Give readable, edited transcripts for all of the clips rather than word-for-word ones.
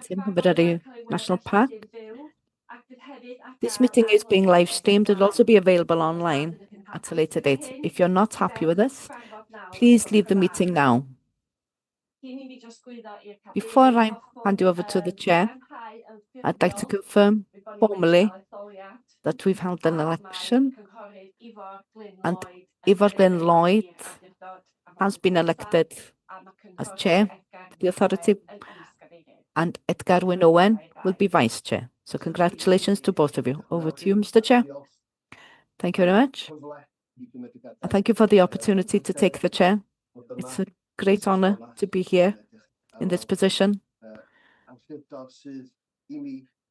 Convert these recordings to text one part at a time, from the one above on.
Inverurie National Park. This meeting is being live streamed. It'll also be available online at a later date. If you're not happy with this, please leave the meeting now. Before I hand you over to the chair, I'd like to confirm formally that we've held an election and Ifor Glyn Lloyd has been elected as chair of the authority and Edgar Wyn Owen will be vice chair. So congratulations to both of you. Over to you, Mr. Chair. Thank you very much. And thank you for the opportunity to take the chair. It's a great honor to be here in this position,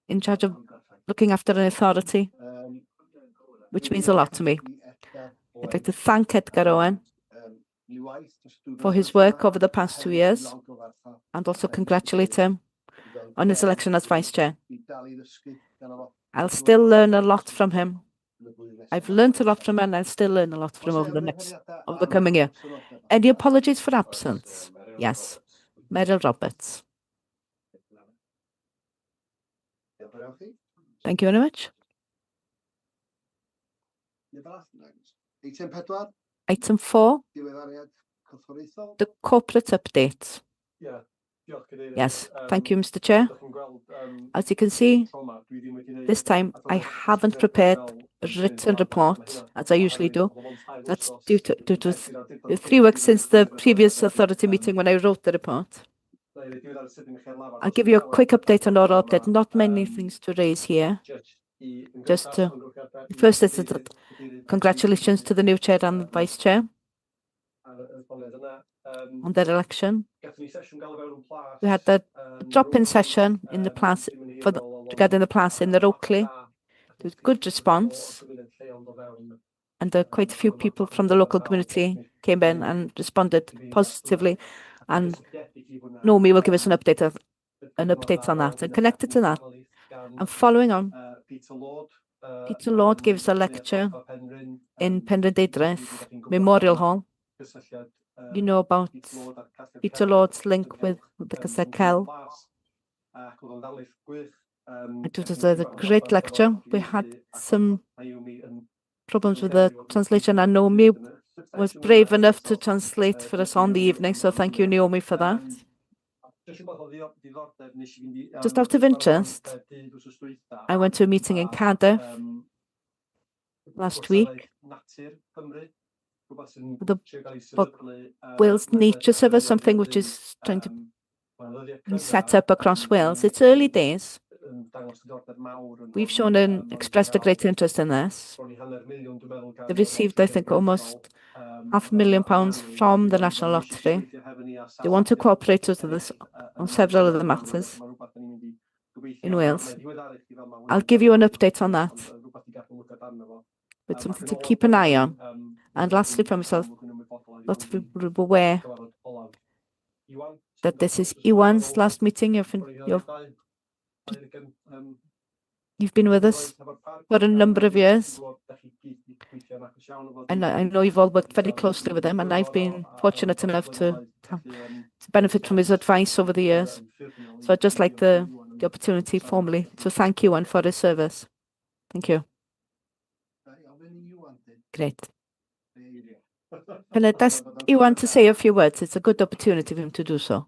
in charge of looking after an authority, which means a lot to me. I'd like to thank Edgar Owen for his work over the past 2 years and also congratulate him on his election as vice chair. I'll still learn a lot from him. I've learned a lot from him and I'll still learn a lot from him over the coming year. Any apologies for absence? Yes. Meryl Roberts. Thank you very much. Item 4, the corporate update. Yes, thank you, Mr. Chair. As you can see, this time I haven't prepared a written report as I usually do. That's due to 3 weeks since the previous authority meeting when I wrote the report. I'll give you a quick update on our update. Not many things to raise here. First is that congratulations to the new chair and the vice chair on their election. We had the drop-in session in the place regarding the place in the Oakley. There was good response, and quite a few people from the local community came in and responded positively. And Naomi will give us an update on that. And connected to that, and following on, Peter Lord gave us a lecture in Penrhyn Deidraeth Memorial Hall. You know about Peter Lord's link with the Castell. It was a great lecture. We had some problems with the translation, and Naomi was brave enough to translate for us on the evening, so thank you, Naomi, for that. Just out of interest, I went to a meeting in Cardiff last week. The Wales Nature Service, something which is trying to be set up across Wales. It's early days. We've expressed a great interest in this. They've received, I think, almost £500,000 from the National Lottery. They want to cooperate with us on several of the matters in Wales. I'll give you an update on that, but something to keep an eye on. And lastly, for myself, lots of people are aware that this is Iwan's last meeting. You've been with us for a number of years, and I know you've all worked very closely with him, and I've been fortunate enough to benefit from his advice over the years. So I'd just like the opportunity formally to thank Iwan for his service. Thank you. Great. Can I ask Iwan to say a few words? It's a good opportunity for him to do so.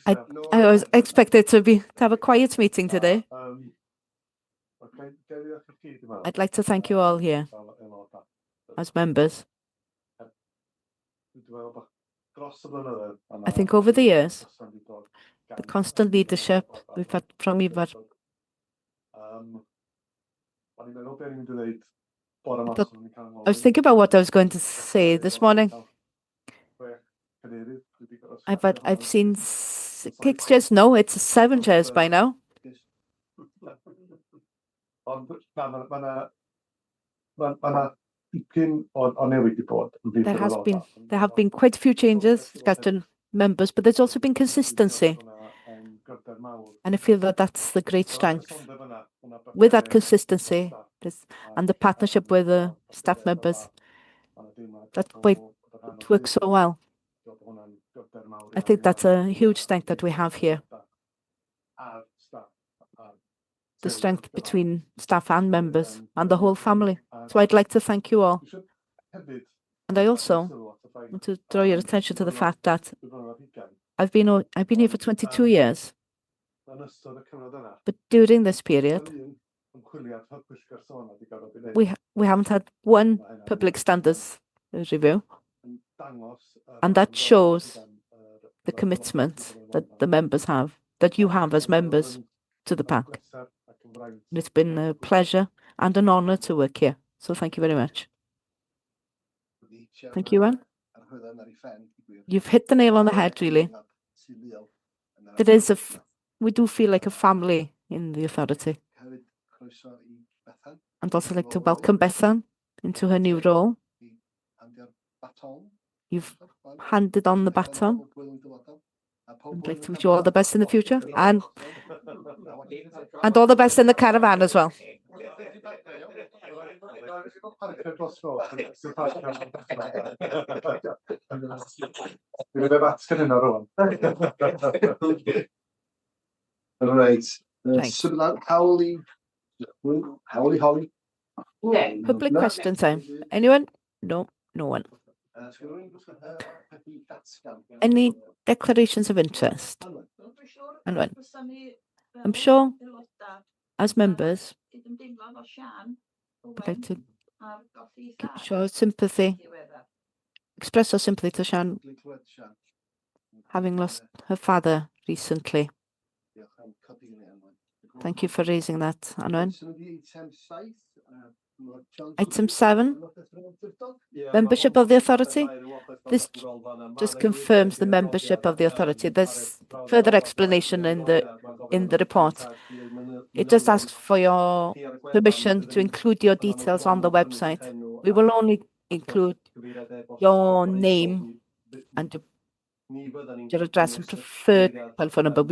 I was expected to have a quiet meeting today. I'd like to thank you all here as members. I think over the years, the constant leadership we've had from Ifor. I was thinking about what I was going to say this morning. I've seen 6 chairs. No, it's 7 chairs by now. There have been quite a few changes to members, but there's also been consistency. And I feel that that's the great strength. With that consistency and the partnership with the staff members, that's why it works so well. I think that's a huge strength that we have here. The strength between staff and members and the whole family. So I'd like to thank you all. And I also want to draw your attention to the fact that I've been here for 22 years. But during this period, we haven't had one public standards review. And that shows the commitment that the members have, that you have as members to the PAC. And it's been a pleasure and an honour to work here. So thank you very much. Thank you, Anne. You've hit the nail on the head, really. We do feel like a family in the authority. And also like to welcome Bethan into her new role. You've handed on the baton. I'd like to wish you all the best in the future and all the best in the caravan as well. Right. Thanks. Holly. Public question time. Anyone? No, no one. Any declarations of interest? Anyone? I'm sure as members, we'd like to show sympathy, express our sympathy to Sian, having lost her father recently. Thank you for raising that, Anwen. Item 7, membership of the authority. This just confirms the membership of the authority. There's further explanation in the report. It just asks for your permission to include your details on the website. We will only include your name and your address and preferred telephone number.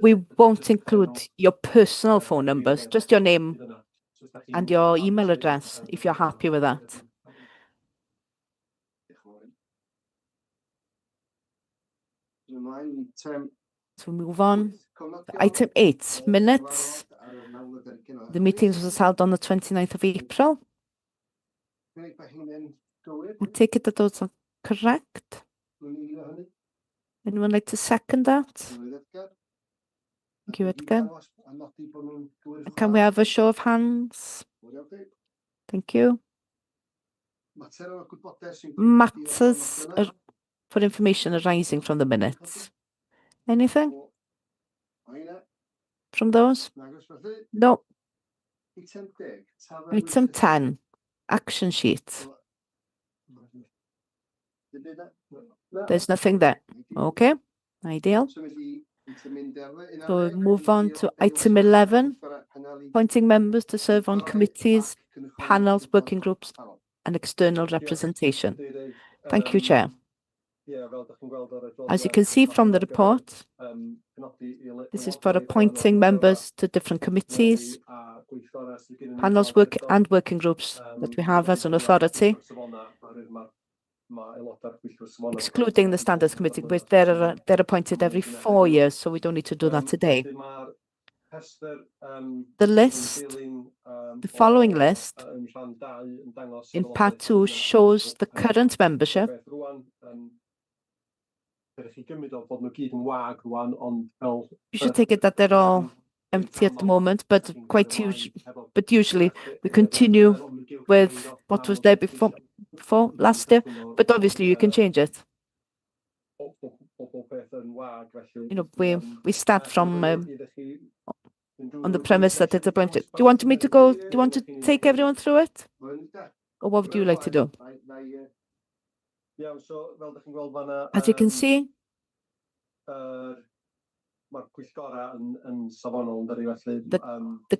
We won't include your personal phone numbers, just your name and your email address, if you're happy with that. So move on. Item 8, minutes. The meeting was held on the 29th of April. I take it that those are correct. Anyone like to second that? Thank you, Edgar. Can we have a show of hands? Thank you. Matters for information arising from the minutes. Anything from those? No. Item 10, action sheet. There's nothing there. Okay, ideal. So we'll move on to item 11, appointing members to serve on committees, panels, working groups, and external representation. Thank you, Chair. As you can see from the report, this is for appointing members to different committees, panels, working groups that we have as an authority, excluding the Standards Committee, which they're appointed every 4 years, so we don't need to do that today. The list, the following list, in part 2, shows the current membership. You should take it that they're all empty at the moment, but usually we continue with what was there before last year, but obviously you can change it. You know, we start from on the premise that it's appointed. Do you want me to go? Do you want to take everyone through it, or what would you like to do? As you can see, the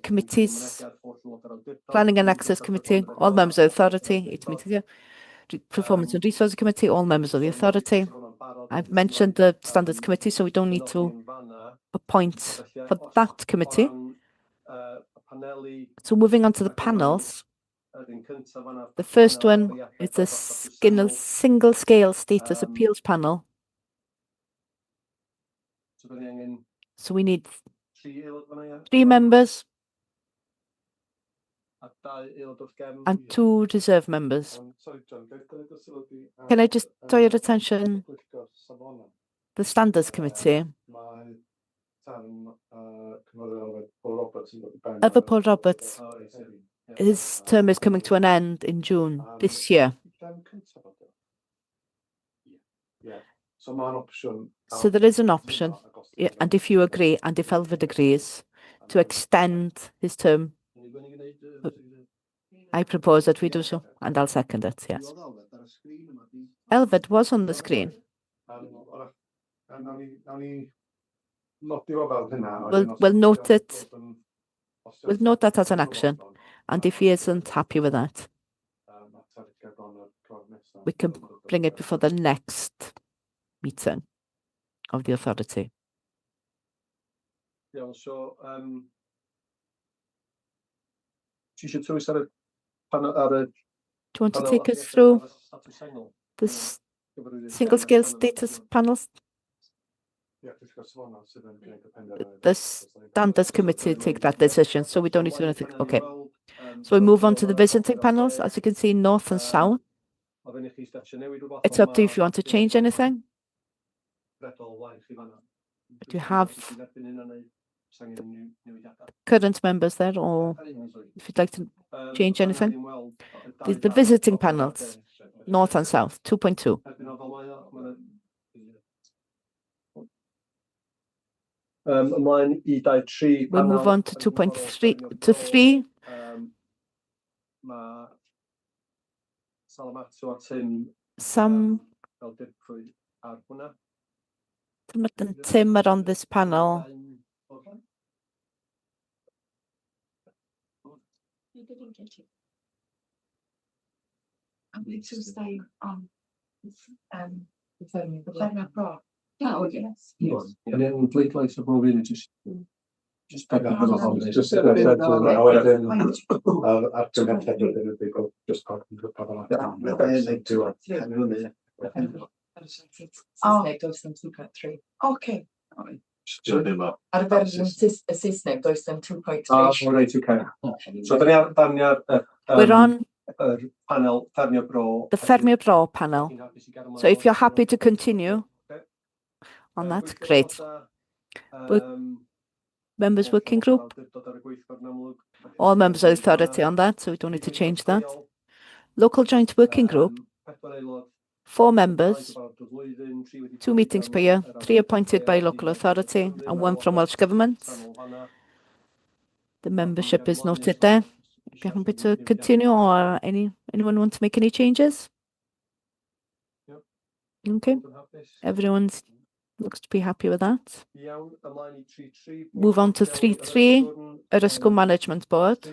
committees, Planning and Access Committee, all members of the authority, Performance and Resources Committee, all members of the authority. I've mentioned the Standards Committee, so we don't need to appoint for that committee. So moving on to the panels, The first one is the single scale status appeals panel. So we need 3 members and 2 reserve members. Can I just draw your attention? The Standards Committee. Other Paul Roberts, his term is coming to an end in June this year. So there is an option, and if you agree, and if Elfed agrees, to extend his term, I propose that we do so, and I'll second it, yes. Elfed was on the screen. We'll note it. We'll note that as an action, and if he isn't happy with that, we can bring it before the next meeting of the authority. Yeah, so you should do you want to take us through this single scale status panels? The Standards Committee take that decision, so we don't need to do anything. Okay. So we move on to the visiting panels. As you can see, north and south. It's up to you if you want to change anything. Do you have current members there, or if you'd like to change anything? The visiting panels, north and south, 2.2. We'll move on to 2.3 to 3. Sam and Tim are on this panel. I'm going to stay on the phone. Oh, yes. Yes. And then please like to move in just pick up Just Okay. Ar y fersiwn Saesneg does dim 2.3. Oh, right, okay. So We're on panel Ffermio Bro. the Ffermio Bro panel. So if you're happy to continue on that, great. Members working group, all members of the authority on that, so we don't need to change that. Local joint working group, 4 members, 2 meetings per year, 3 appointed by local authority and 1 from Welsh Government. The membership is noted there. If you're happy to continue, or anyone want to make any changes? Okay, everyone looks to be happy with that. Move on to 3.3, Eryskw Management Board.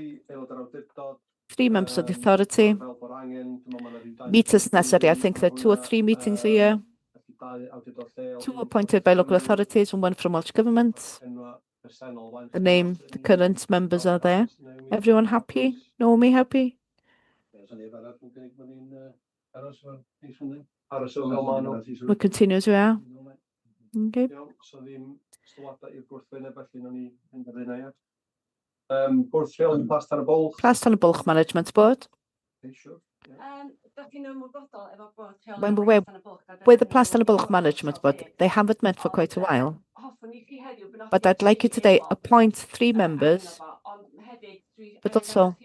3 members of the authority. Meet as necessary. I think there are 2 or 3 meetings a year. 2 appointed by local authorities and 1 from Welsh Government. The current members are there. Everyone happy? Naomi happy? We'll continue as we are. Okay. Plas Tan y Bwlch Management Board. When we're with the Plas Tan y Bwlch Management Board, they haven't met for quite a while. But I'd like you today appoint 3 members. But also,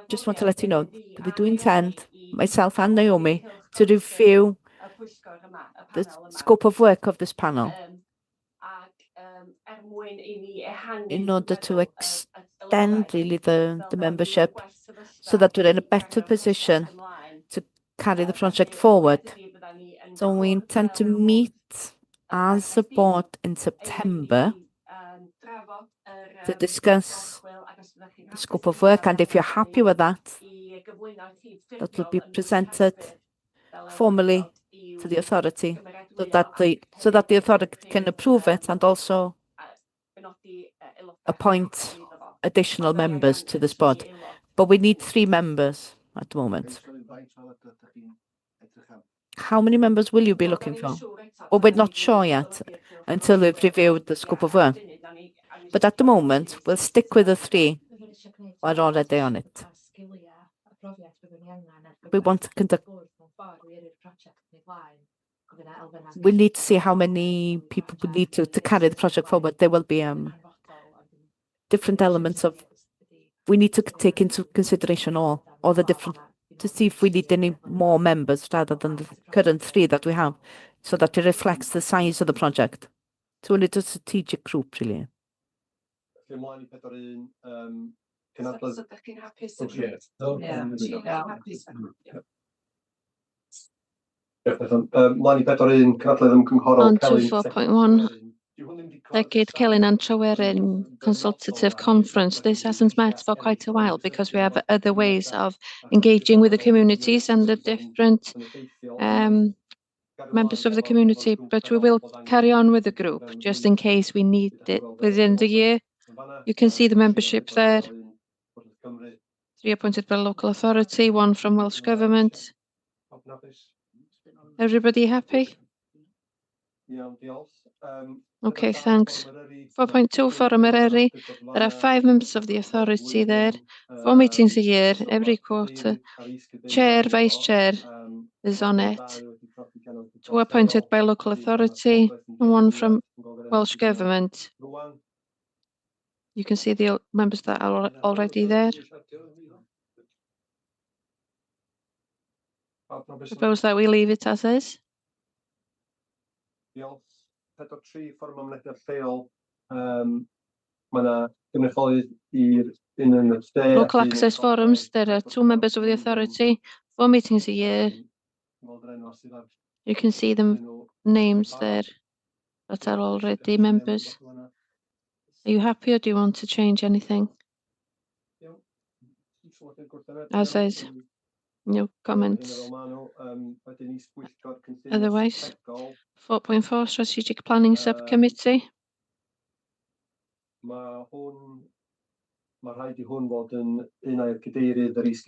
just want to let you know, we do intend, myself and Naomi, to review the scope of work of this panel in order to extend really the membership so that we're in a better position to carry the project forward. So we intend to meet as a board in September to discuss the scope of work, and if you're happy with that, that will be presented formally to the authority so that the authority can approve it and also appoint additional members to this board. but we need 3 members at the moment. How many members will you be looking for? Well, we're not sure yet until we've reviewed the scope of work. But at the moment, we'll stick with the 3. We're already on it. We want to conduct. We need to see how many people we need to carry the project forward. There will be different elements of. We need to take into consideration all the different to see if we need any more members rather than the current 3 that we have, so that it reflects the size of the project. So we need a strategic group, really. On to 4.1. Llygyd Celyn and Tryweryn Consultative Conference. This hasn't met for quite a while because we have other ways of engaging with the communities and the different members of the community, but we will carry on with the group just in case we need it within the year. You can see the membership there. 3 appointed by local authority, 1 from Welsh Government. Everybody happy? Okay, thanks. 4.2 Forum Eryri. There are 5 members of the authority there, 4 meetings a year, every quarter. Chair, Vice Chair is on it. 2 appointed by local authority and 1 from Welsh Government. You can see the members that are already there. Suppose that we leave it as is. Local access forums, there are 2 members of the authority, 4 meetings a year. You can see the names there that are already members. Are you happy or do you want to change anything? As is. No comments. Otherwise, 4.4 Strategic Planning Subcommittee.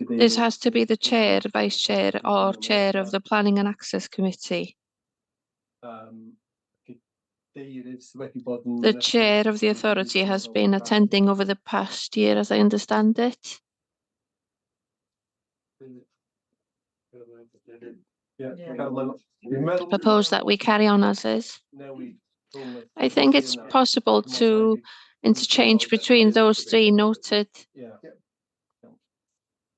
This has to be the chair, vice chair, or chair of the Planning and Access Committee. The chair of the authority has been attending over the past year, as I understand it. Propose that we carry on as is. I think it's possible to interchange between those 3 noted,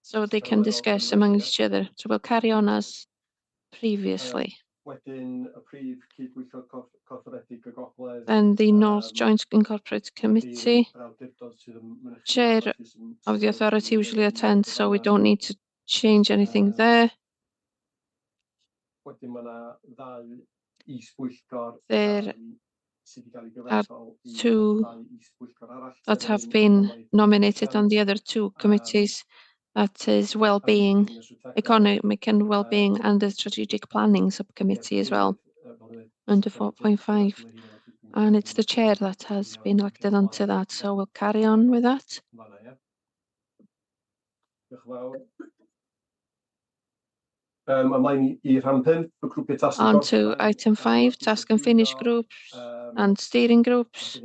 so they can discuss among each other. So we'll carry on as previously. And the North Joint Incorporated Committee, chair of the authority usually attends, so we don't need to change anything there. There are 2 that have been nominated on the other 2 committees. That is well-being, economic and well-being, and the strategic planning subcommittee as well, under 4.5. And it's the chair that has been elected onto that, so we'll carry on with that. On to item 5, task and finish groups and steering groups.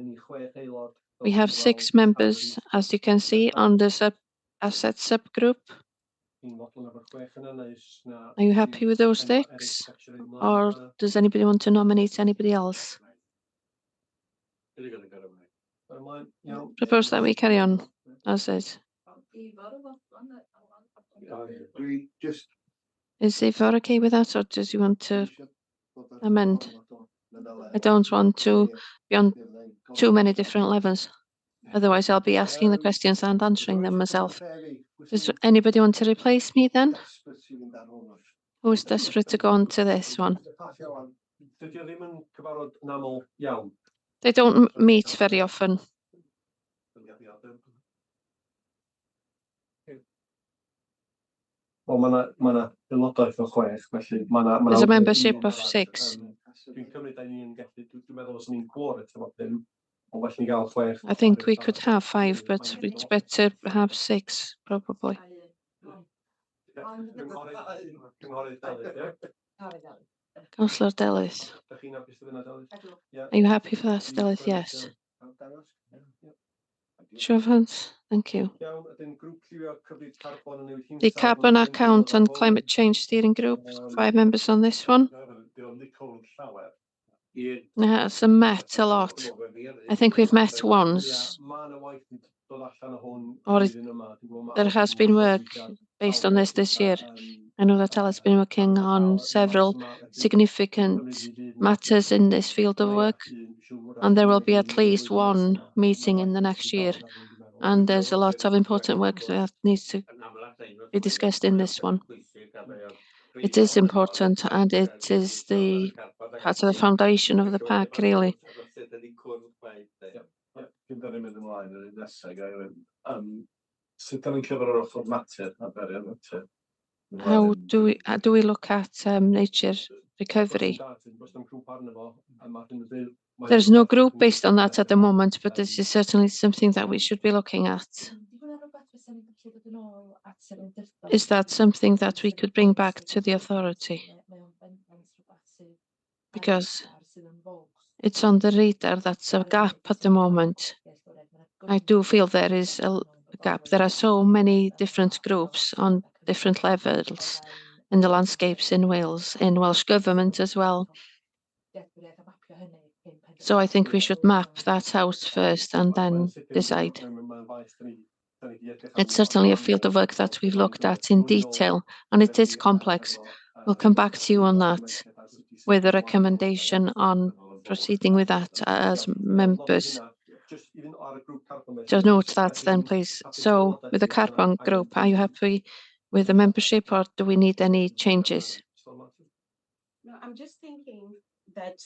We have 6 members, as you can see, on the asset subgroup. Are you happy with those 6? Or does anybody want to nominate anybody else? Propose that we carry on as is. Is Ivor okay with that, or does he want to amend? I don't want to be on too many different levels. Otherwise, I'll be asking the questions and answering them myself. Does anybody want to replace me then? Who's desperate to go on to this one? They don't meet very often. There's a membership of 6. I think we could have 5, but it's better have 6, probably. Councillor Delyth, are you happy for that, Delyth? Yes. Show of hands. Thank you. The carbon account and climate change steering group, 5 members on this one. It hasn't met a lot. I think we've met once. Or there has been work based on this year. I know that Al has been working on several significant matters in this field of work, and there will be at least one meeting in the next year. And there's a lot of important work that needs to be discussed in this one. It is important, and it is the part of the foundation of the park, really. How do we look at nature recovery? There's no group based on that at the moment, but this is certainly something that we should be looking at. Is that something that we could bring back to the authority? Because it's on the radar, that's a gap at the moment. I do feel there is a gap. There are so many different groups on different levels in the landscapes in Wales, in Welsh Government as well. So I think we should map that out first and then decide. It's certainly a field of work that we've looked at in detail, and it is complex. We'll come back to you on that with a recommendation on proceeding with that as members. Just note that then, please. So with the carbon group, are you happy with the membership, or do we need any changes? No, I'm just thinking that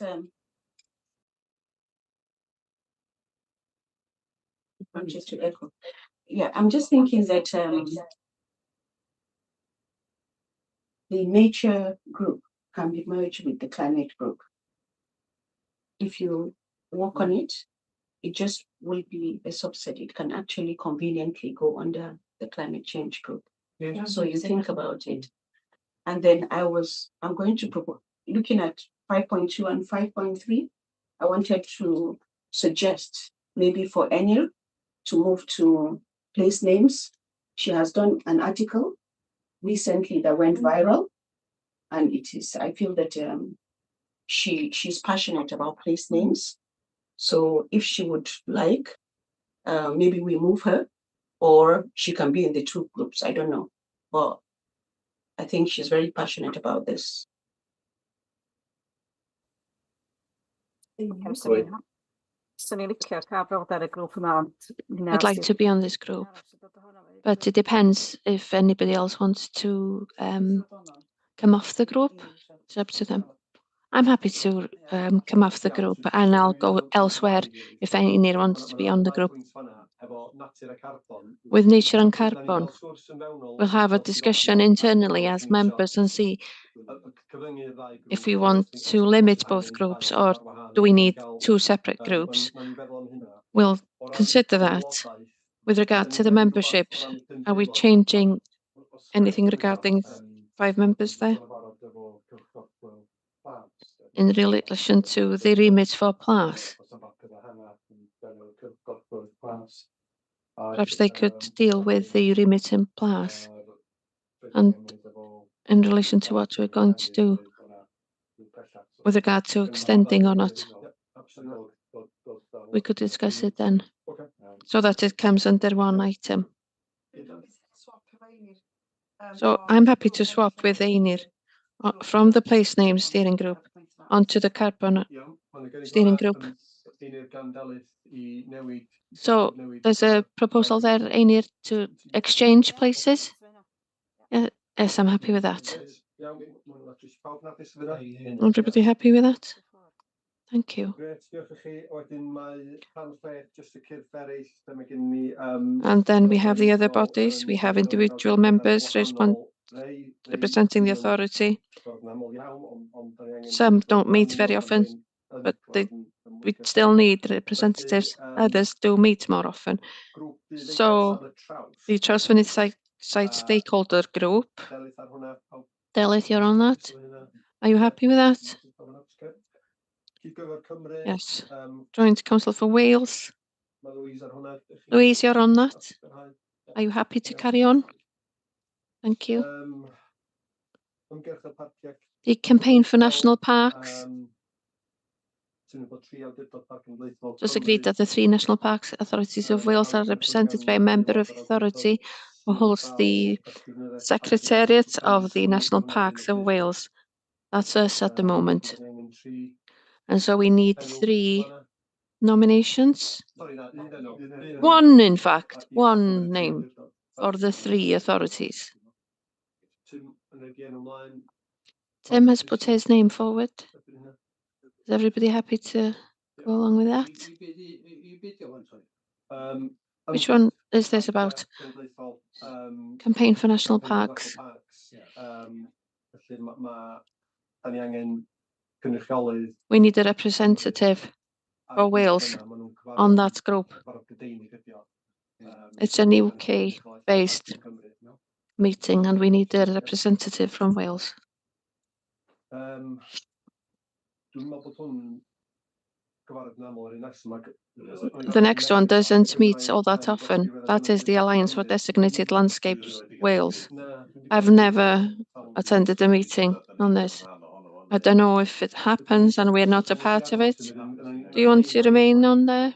I'm just to echo. Yeah, I'm just thinking that the nature group can be merged with the climate group. If you work on it, it just will be a subset. It can actually conveniently go under the climate change group. Yeah. So you think about it. And then I'm going to propose, looking at 5.2 and 5.3, I wanted to suggest maybe for Enil to move to place names. She has done an article recently that went viral, and I feel that she's passionate about place names. So if she would like, maybe we move her, or she can be in the 2 groups. I don't know, but I think she's very passionate about this. I'd like to be on this group, but it depends if anybody else wants to come off the group. It's up to them. I'm happy to come off the group, and I'll go elsewhere if anyone wants to be on the group. With nature and carbon, we'll have a discussion internally as members and see if we want to limit both groups, or do we need 2 separate groups. We'll consider that. With regard to the membership, are we changing anything regarding 5 members there? In relation to the remit for PLAS? Perhaps they could deal with the remit in PLAS, and in relation to what we're going to do with regard to extending or not. We could discuss it then, so that it comes under one item. So I'm happy to swap with Einir from the place name steering group onto the carbon steering group. So there's a proposal there, Einir, to exchange places. Yes, I'm happy with that. Everybody happy with that? Thank you. And then we have the other bodies. We have individual members representing the authority. Some don't meet very often, but they we still need representatives. Others do meet more often. So the Trawsfynydd Site Stakeholder Group, Delyth, you're on that? Are you happy with that? Yes. Joint Council for Wales. Louise, you're on that? Are you happy to carry on? Thank you. The Campaign for National Parks. Just agreed that the 3 national parks authorities of Wales are represented by a member of the authority who holds the Secretariat of the National Parks of Wales. That's us at the moment. And so we need 3 nominations. 1, in fact, 1 name for the 3 authorities. Tim has put his name forward. Is everybody happy to go along with that? Which one is this about? Campaign for National Parks. We need a representative for Wales on that group. It's an UK-based meeting and we need a representative from Wales. The next one doesn't meet all that often. That is the Alliance for Designated Landscapes Wales. I've never attended a meeting on this. I don't know if it happens and we're not a part of it. Do you want to remain on there?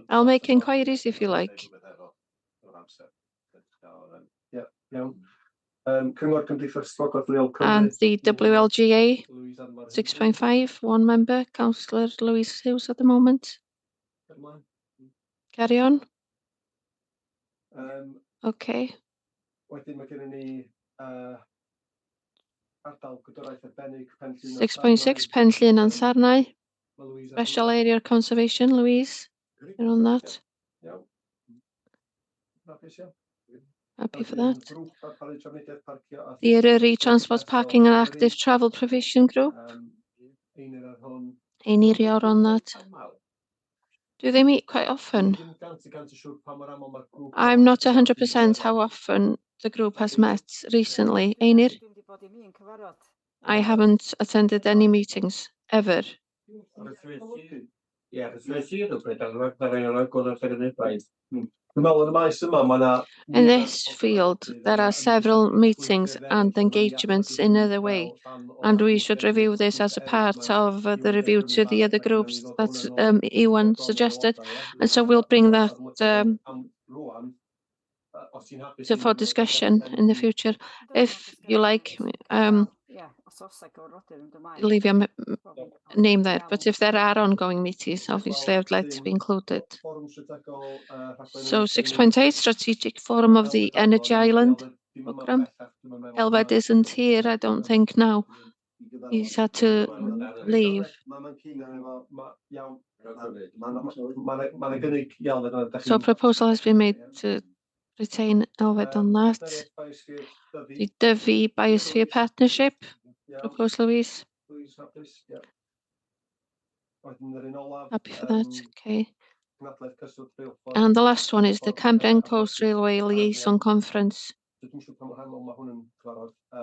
I'll make inquiries if you like. And the WLGA 6.5, 1 member, Councillor Louise Hughes at the moment. Carry on. Okay. 6.6, Penllyn and Sarnau. Special Area Conservation, Louise, you're on that. Happy for that. The Eryri Transport Parking and Active Travel Provision Group. Einir, you're on that. Do they meet quite often? I'm not 100% how often the group has met recently. Einir? I haven't attended any meetings, ever. In this field, there are several meetings and engagements in other way, and we should review this as a part of the review to the other groups that Ewan suggested, and so we'll bring that for discussion in the future. If you like, leave your name there, but if there are ongoing meetings, obviously I would like to be included. So 6.8, Strategic Forum of the Energy Island Programme. Elfed isn't here, I don't think now. He's had to leave. So a proposal has been made to retain Elfed on that. The Dyfi Biosphere Partnership. Propose, Louise. Happy for that, okay. And the last one is the Cambrian Coast Railway Liaison Conference.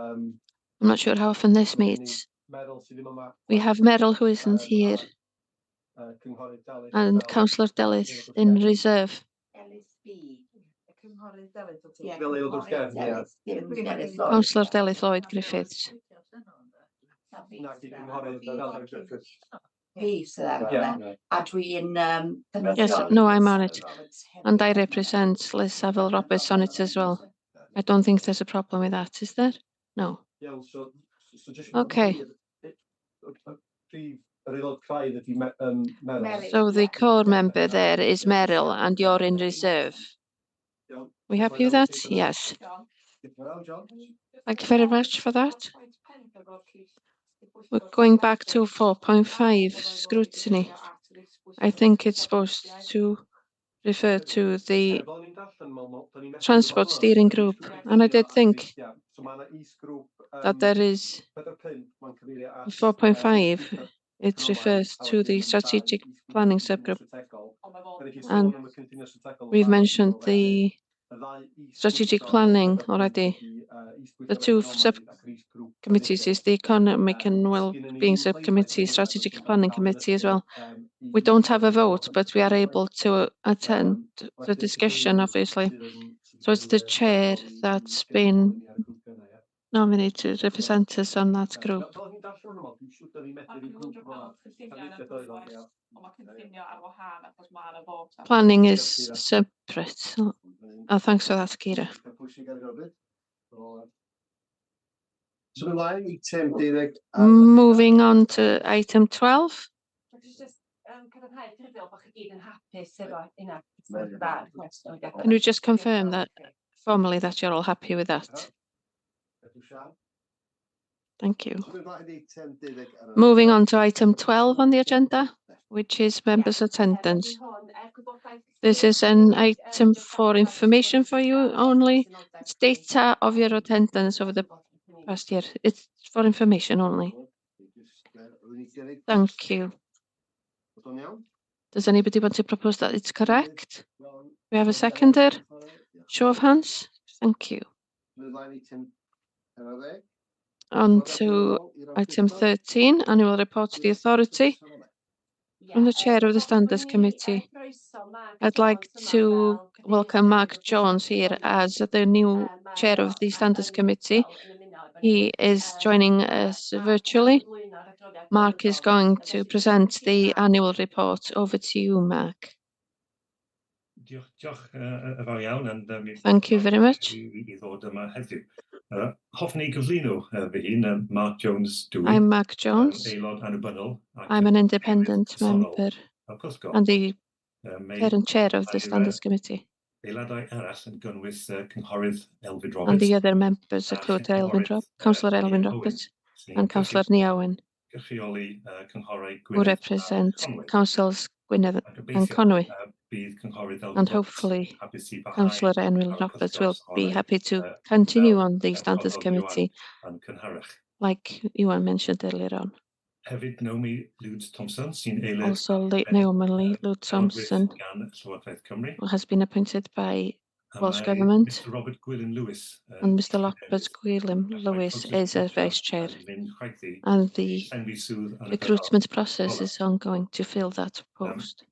I'm not sure how often this meets. We have Meryl who isn't here. And Councillor Delyth in reserve. Councillor Delyth Lloyd Griffiths. Yes, no, I'm on it. And I represent Liz Saville Roberts on it as well. I don't think there's a problem with that, is there? No. Okay. So the core member there is Meryl and you're in reserve. We happy with that? Yes. Thank you very much for that. We're going back to 4.5, scrutiny. I think it's supposed to refer to the Transport Steering Group. And I did think that there is 4.5 It refers to the strategic planning subgroup. And we've mentioned the strategic planning already. The two subcommittees is the Economic and Wellbeing Subcommittee, Strategic Planning Committee as well. We don't have a vote, but we are able to attend the discussion, obviously. So it's the chair that's been nominated to represent us on that group. Planning is separate. Oh, thanks for that, Kira. Moving on to item 12. Can you just confirm that formally that you're all happy with that? Thank you. Moving on to item 12 on the agenda, which is members' attendance. This is an item for information for you only. It's data of your attendance over the past year. It's for information only. Thank you. Does anybody want to propose that it's correct? We have a seconder. Show of hands. Thank you. On to item 13, annual report to the authority. From the chair of the Standards Committee, I'd like to welcome Mark Jones here as the new chair of the Standards Committee. He is joining us virtually. Mark is going to present the annual report. Over to you, Mark. Thank you very much. I'm Mark Jones. I'm an independent member and the current chair of the Standards Committee. And the other members include Councillor Elwyn Roberts and Councillor Niawen, who represent Councils Gwynedd and Conwy. And hopefully Councillor Elwyn Roberts will be happy to continue on the Standards Committee, like Iwan mentioned earlier on. Also, Naomi Lewd Thompson, who has been appointed by Welsh Government, and Mr. Robert Gwilym Lewis is a vice chair, and the recruitment process is ongoing to fill that post.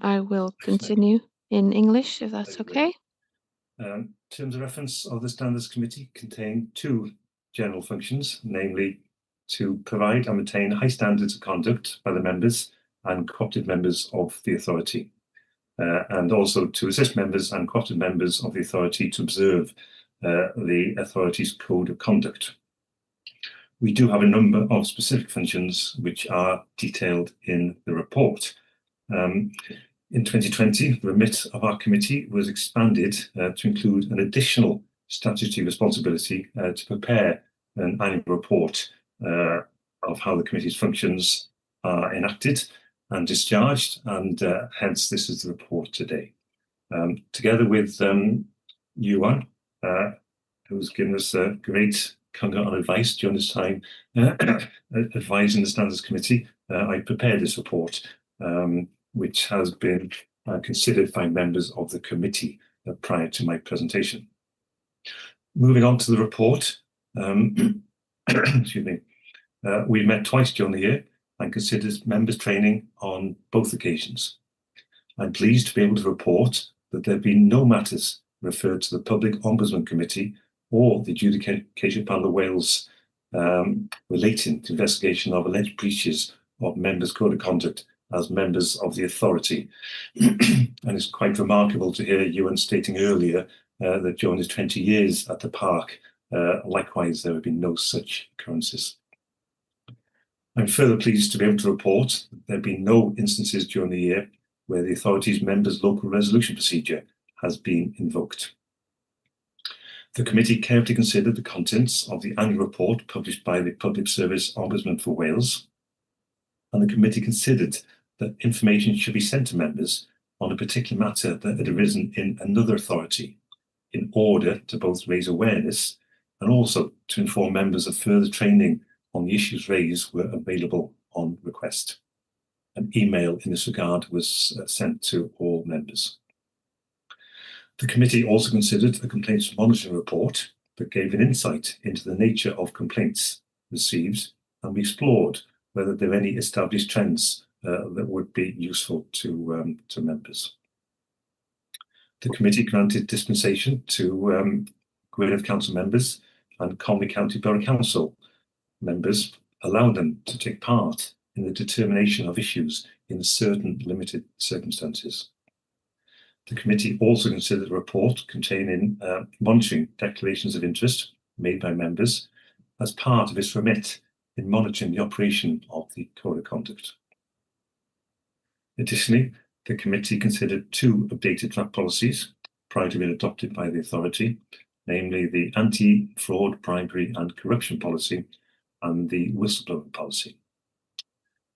I will continue in English, if that's okay. Terms of reference of the Standards Committee contain two general functions, namely to provide and maintain high standards of conduct by the members and co-opted members of the authority, and also to assist members and co-opted members of the authority to observe the authority's code of conduct. We do have a number of specific functions which are detailed in the report. In 2020, the remit of our committee was expanded to include an additional statutory responsibility to prepare an annual report of how the committee's functions are enacted and discharged, and hence this is the report today. Together with Iwan, who's given us great on advice during this time, advising the Standards Committee, I prepared this report, which has been considered by members of the committee prior to my presentation. Moving on to the report, excuse me, we met twice during the year and considered members' training on both occasions. I'm pleased to be able to report that there have been no matters referred to the Public Ombudsman Committee or the Adjudication Panel of Wales relating to investigation of alleged breaches of members' code of conduct as members of the authority. And it's quite remarkable to hear Iwan stating earlier that during his 20 years at the park, likewise, there have been no such occurrences. I'm further pleased to be able to report that there have been no instances during the year where the authority's members' local resolution procedure has been invoked. The committee carefully considered the contents of the annual report published by the Public Service Ombudsman for Wales, and the committee considered that information should be sent to members on a particular matter that had arisen in another authority in order to both raise awareness and also to inform members of further training on the issues raised were available on request. An email in this regard was sent to all members. The committee also considered a complaints monitoring report that gave an insight into the nature of complaints received, and we explored whether there are any established trends that would be useful to members. The committee granted dispensation to Gwynedd Council members and Conwy County Borough Council members, allowing them to take part in the determination of issues in certain limited circumstances. The committee also considered a report containing monitoring declarations of interest made by members as part of its remit in monitoring the operation of the Code of Conduct. Additionally, the committee considered 2 updated draft policies prior to being adopted by the authority, namely the anti-fraud, bribery and corruption policy and the whistleblowing policy.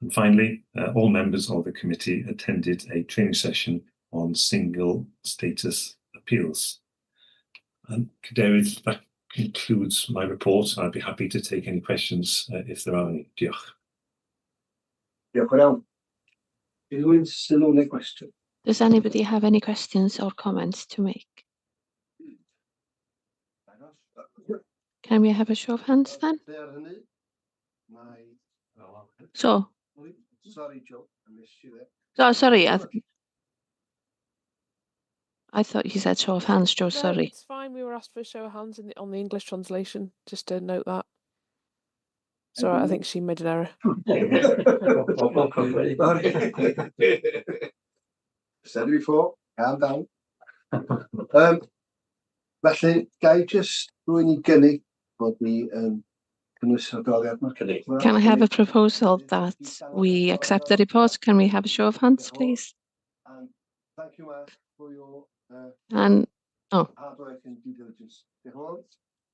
And finally, all members of the committee attended a training session on single status appeals. And Cadeirydd, that concludes my report. I'd be happy to take any questions if there are any. Diolch. Diolch yn iawn. Unrhyw sylw neu gwestiwn? Does anybody have any questions or comments to make? Can we have a show of hands then? So, Sorry, Joe, I missed you there. oh, sorry. I thought you said show of hands, Joe. No, Sorry. it's fine. We were asked for a show of hands on the English translation, just to note that. Sorry, I think she made an error. Said it before, calm down. Felly, gai just rwy'n I gynnig bod ni cynnwys yr adroddiad yma? Can I have a proposal that we accept the report? Can we have a show of hands, please? Thank you, Mark, for your And hard work and due diligence. Diolch yn fawr.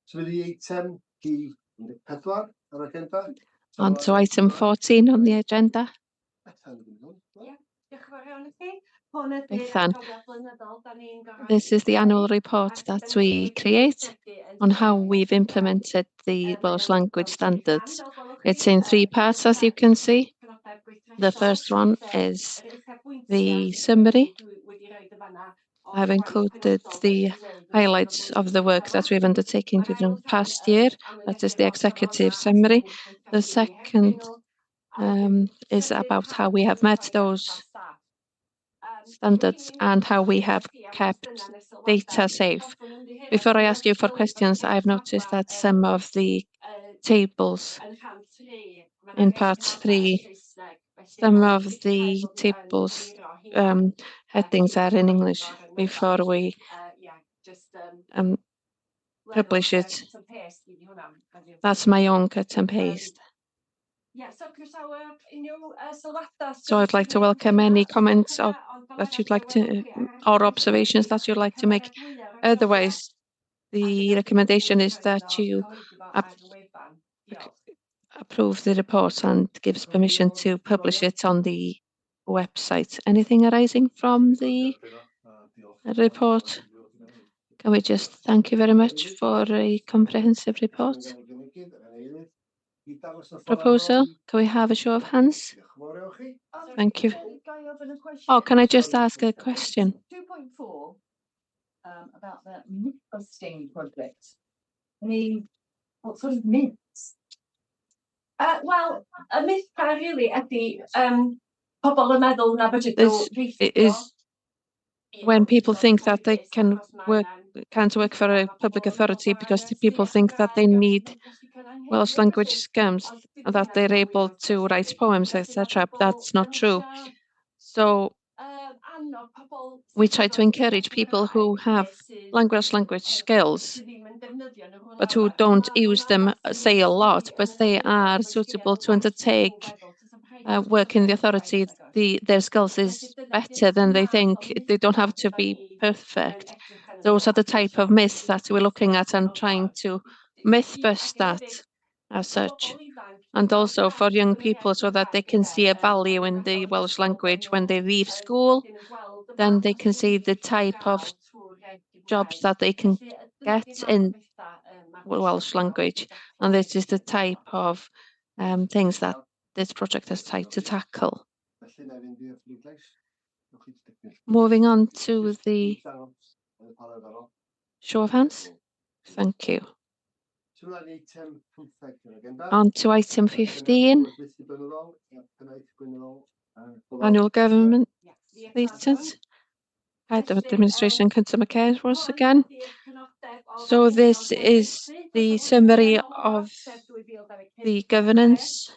So fydd I eitem P14 ar agenda. on to item 14 on the agenda. Bethan. This is the annual report that we create on how we've implemented the Welsh language standards. It's in 3 parts, as you can see. The first one is the summary. I've included the highlights of the work that we've undertaken within the past year. That is the executive summary. The second is about how we have met those standards and how we have kept data safe. Before I ask you for questions, I've noticed that some of the tables in part 3, some of the tables headings are in English before we publish it. That's my own cut and paste. So I'd like to welcome any comments that you'd like to, or observations that you'd like to make. Otherwise, the recommendation is that you approve the report and gives permission to publish it on the website. Anything arising from the report? Can we just thank you very much for a comprehensive report? Proposal, can we have a show of hands? Thank you. Oh, can I just ask a question? 2.4 about the myth busting project. I mean, what sort of myths? Well, a myth really ydi pobl yn meddwl na budget It is when people think that they can't work for a public authority because the people think that they need Welsh language skills, that they're able to write poems, etc. That's not true. So we try to encourage people who have language skills, but who don't use them, say a lot, but they are suitable to undertake work in the authority. Their skills is better than they think. They don't have to be perfect. Those are the type of myths that we're looking at and trying to myth bust that as such. And also for young people so that they can see a value in the Welsh language when they leave school, then they can see the type of jobs that they can get in Welsh language. And this is the type of things that this project has tried to tackle. Felly, na i fynd i'r bleidlais. Ewch chi dipyn. Moving on to the Dangos yn y panel ar ôl. show of hands. Thank you. So mlaen i eitem 15 yn y agenda. On to item 15, Gweithlu blynyddol, pennaeth blynyddol, annual government statement. Head of Administration Consumer Care was again. So this is the summary of the governance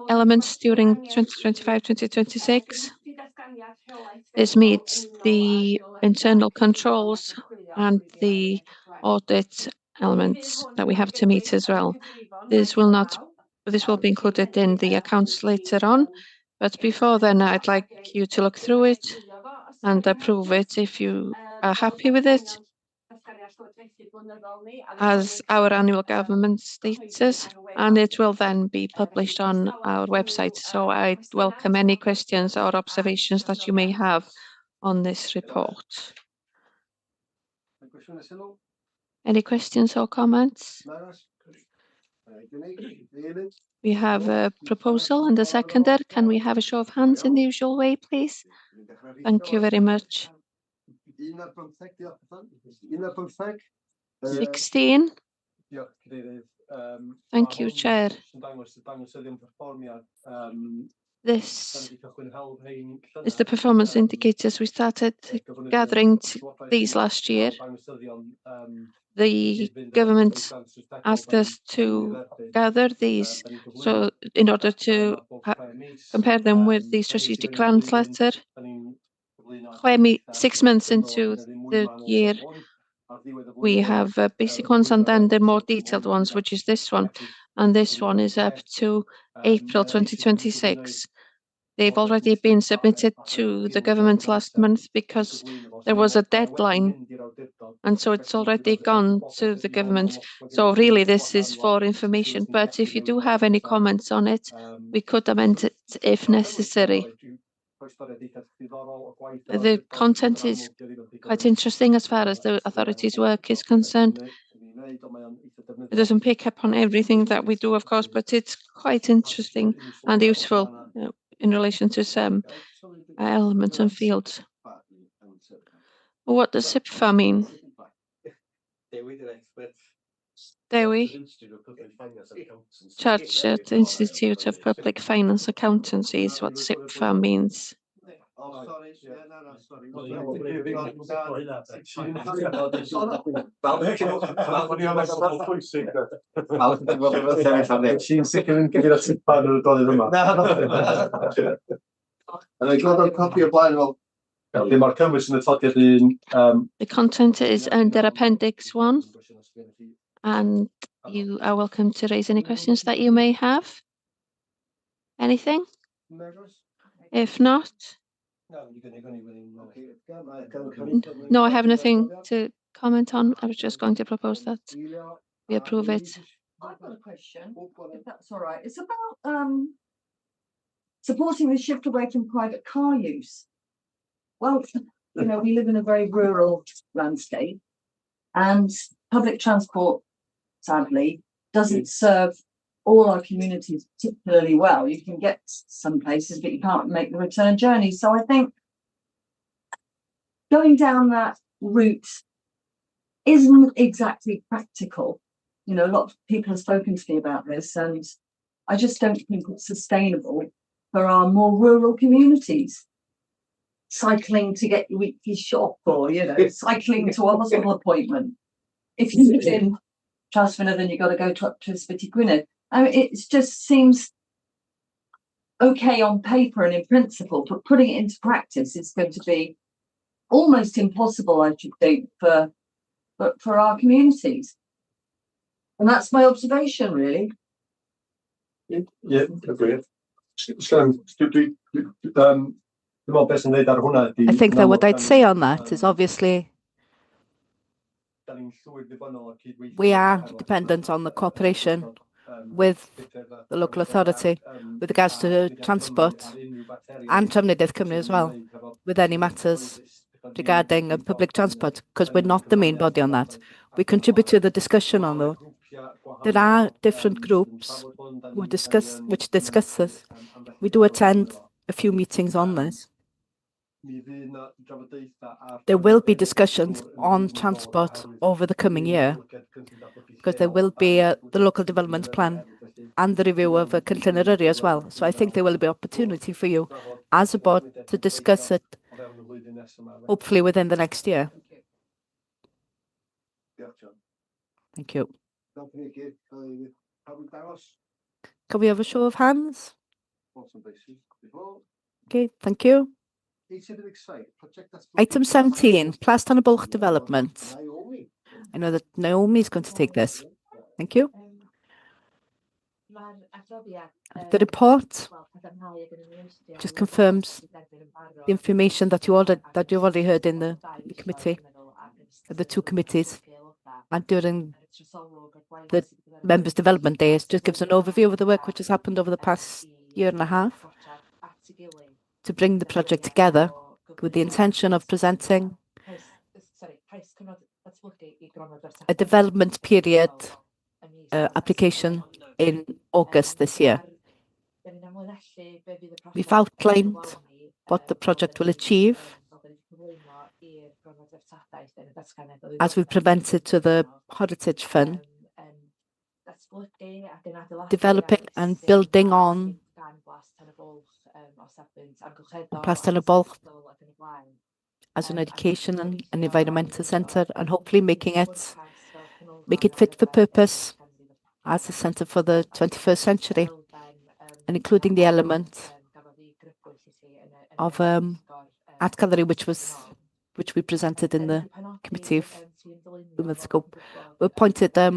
elements during 2025-2026. This meets the internal controls and the audit elements that we have to meet as well. This will be included in the accounts later on, but before then I'd like you to look through it and approve it if you are happy with it as our annual government status, and it will then be published on our website. So I welcome any questions or observations that you may have on this report. Cwestiwn sylw? Any questions or comments? Nagoes? Eilydd? We have a proposal and a seconder. Can we have a show of hands in the usual way, please? Thank you very much. 1 ar 15, diolch. 1 ar 15. 16. Diolch, Cadeirydd. Thank you, Chair. Dangosyddion perfformiad. This is the performance indicators. We started gathering these last year. The government asked us to gather these so in order to compare them with the strategic grant letter. 6 months into the year, we have basic ones and then the more detailed ones, which is this one. And this one is up to April 2026. They've already been submitted to the government last month because there was a deadline, and so it's already gone to the government. So really this is for information, but if you do have any comments on it, we could amend it if necessary. The content is quite interesting as far as the authorities' work is concerned. It doesn't pick up on everything that we do, of course, but it's quite interesting and useful in relation to some elements and fields. What does SIPFA mean? Dewi, Chartered Institute of Public Finance Accountancy is what SIPFA means. Oh, sorry. Yeah, no, sorry. Ti'n sicr yn gyda'r tipad o'r doedd yma? And I got a copy of blaen fel. Felly mae'r cynnwys yn y tlodiad un. The content is under Appendix 1, and you are welcome to raise any questions that you may have. Anything? If not, no, I have nothing to comment on. I was just going to propose that we approve it. I've got a question, if that's all right. It's about supporting the shift away from private car use. Well, you know, we live in a very rural landscape, and public transport, sadly, doesn't serve all our communities particularly well. You can get some places, but you can't make the return journey. So I think going down that route isn't exactly practical. You know, a lot of people have spoken to me about this, and I just don't think it's sustainable for our more rural communities. Cycling to get your weekly shop, or, you know, cycling to a hospital appointment. If you live in Trawsfynydd, then you've got to go to Ysbyty Gwynedd. I mean, it just seems okay on paper and in principle, but putting it into practice is going to be almost impossible, I should think, for our communities. And that's my observation, really. Yeah, agree. I think that what I'd say on that is obviously we are dependent on the cooperation with the local authority with regards to transport and Trafnidiaeth Cymru as well, with any matters regarding public transport, because we're not the main body on that. We contribute to the discussion on that. There are different groups which discusses. We do attend a few meetings on this. There will be discussions on transport over the coming year, because there will be the local development plan and the review of a cynllun Eryri as well. So I think there will be opportunity for you as a board to discuss it, hopefully within the next year. Thank you. Can we have a show of hands? Okay, thank you. Item 17, Plastan y Bwlch Development. I know that Naomi is going to take this. Thank you. The report just confirms the information that you've already heard in the committee, the two committees, and during the members' development days. Just gives an overview of the work which has happened over the past year and a half to bring the project together with the intention of presenting a development period application in August this year. We've outlined what the project will achieve as we present it to the Heritage Fund, developing and building on Plastan y Bwlch as an education and an environmental centre, and hopefully make it fit for purpose as a centre for the 21st century, and including the element of art gallery, which we presented in the committee a few months ago. We appointed a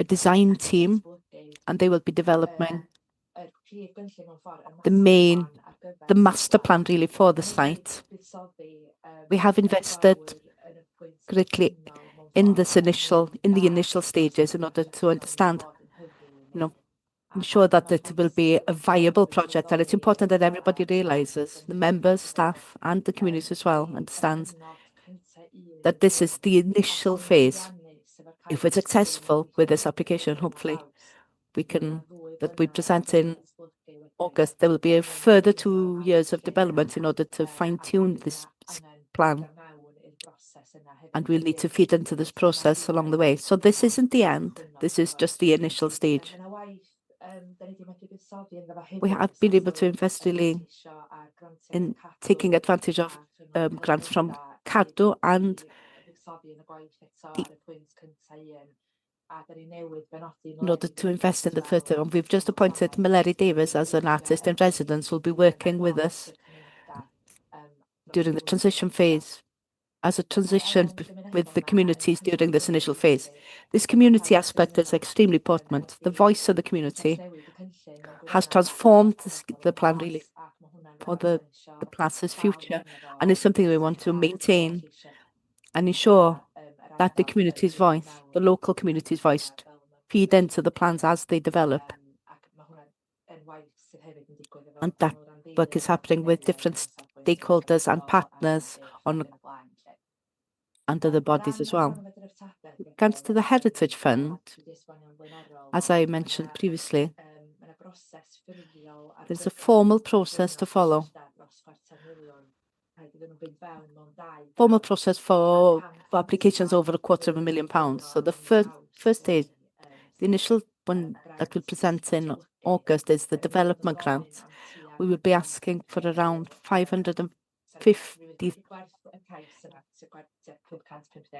design team, and they will be developing the master plan really for the site. We have invested greatly in the initial stages in order to understand, ensure that it will be a viable project. And it's important that everybody realizes, the members, staff, and the community as well, understands that this is the initial phase. If we're successful with this application, hopefully that we present in August, there will be a further 2 years of development in order to fine-tune this plan. And we'll need to feed into this process along the way. So this isn't the end. This is just the initial stage. We have been able to invest really in taking advantage of grants from Cadw and in order to invest in the further. And we've just appointed Meleri Davies as an artist in residence who will be working with us during the transition phase, as a transition with the communities during this initial phase. This community aspect is extremely important. The voice of the community has transformed the plan really for the plan's future, and it's something we want to maintain and ensure that the community's voice, the local community's voice, feed into the plans as they develop. And that work is happening with different stakeholders and partners under the bodies as well. Comes to the Heritage Fund, as I mentioned previously, there's a formal process to follow. Formal process for applications over £250,000. So the first stage, the initial one that we'll present in August is the development grant. We will be asking for around 550.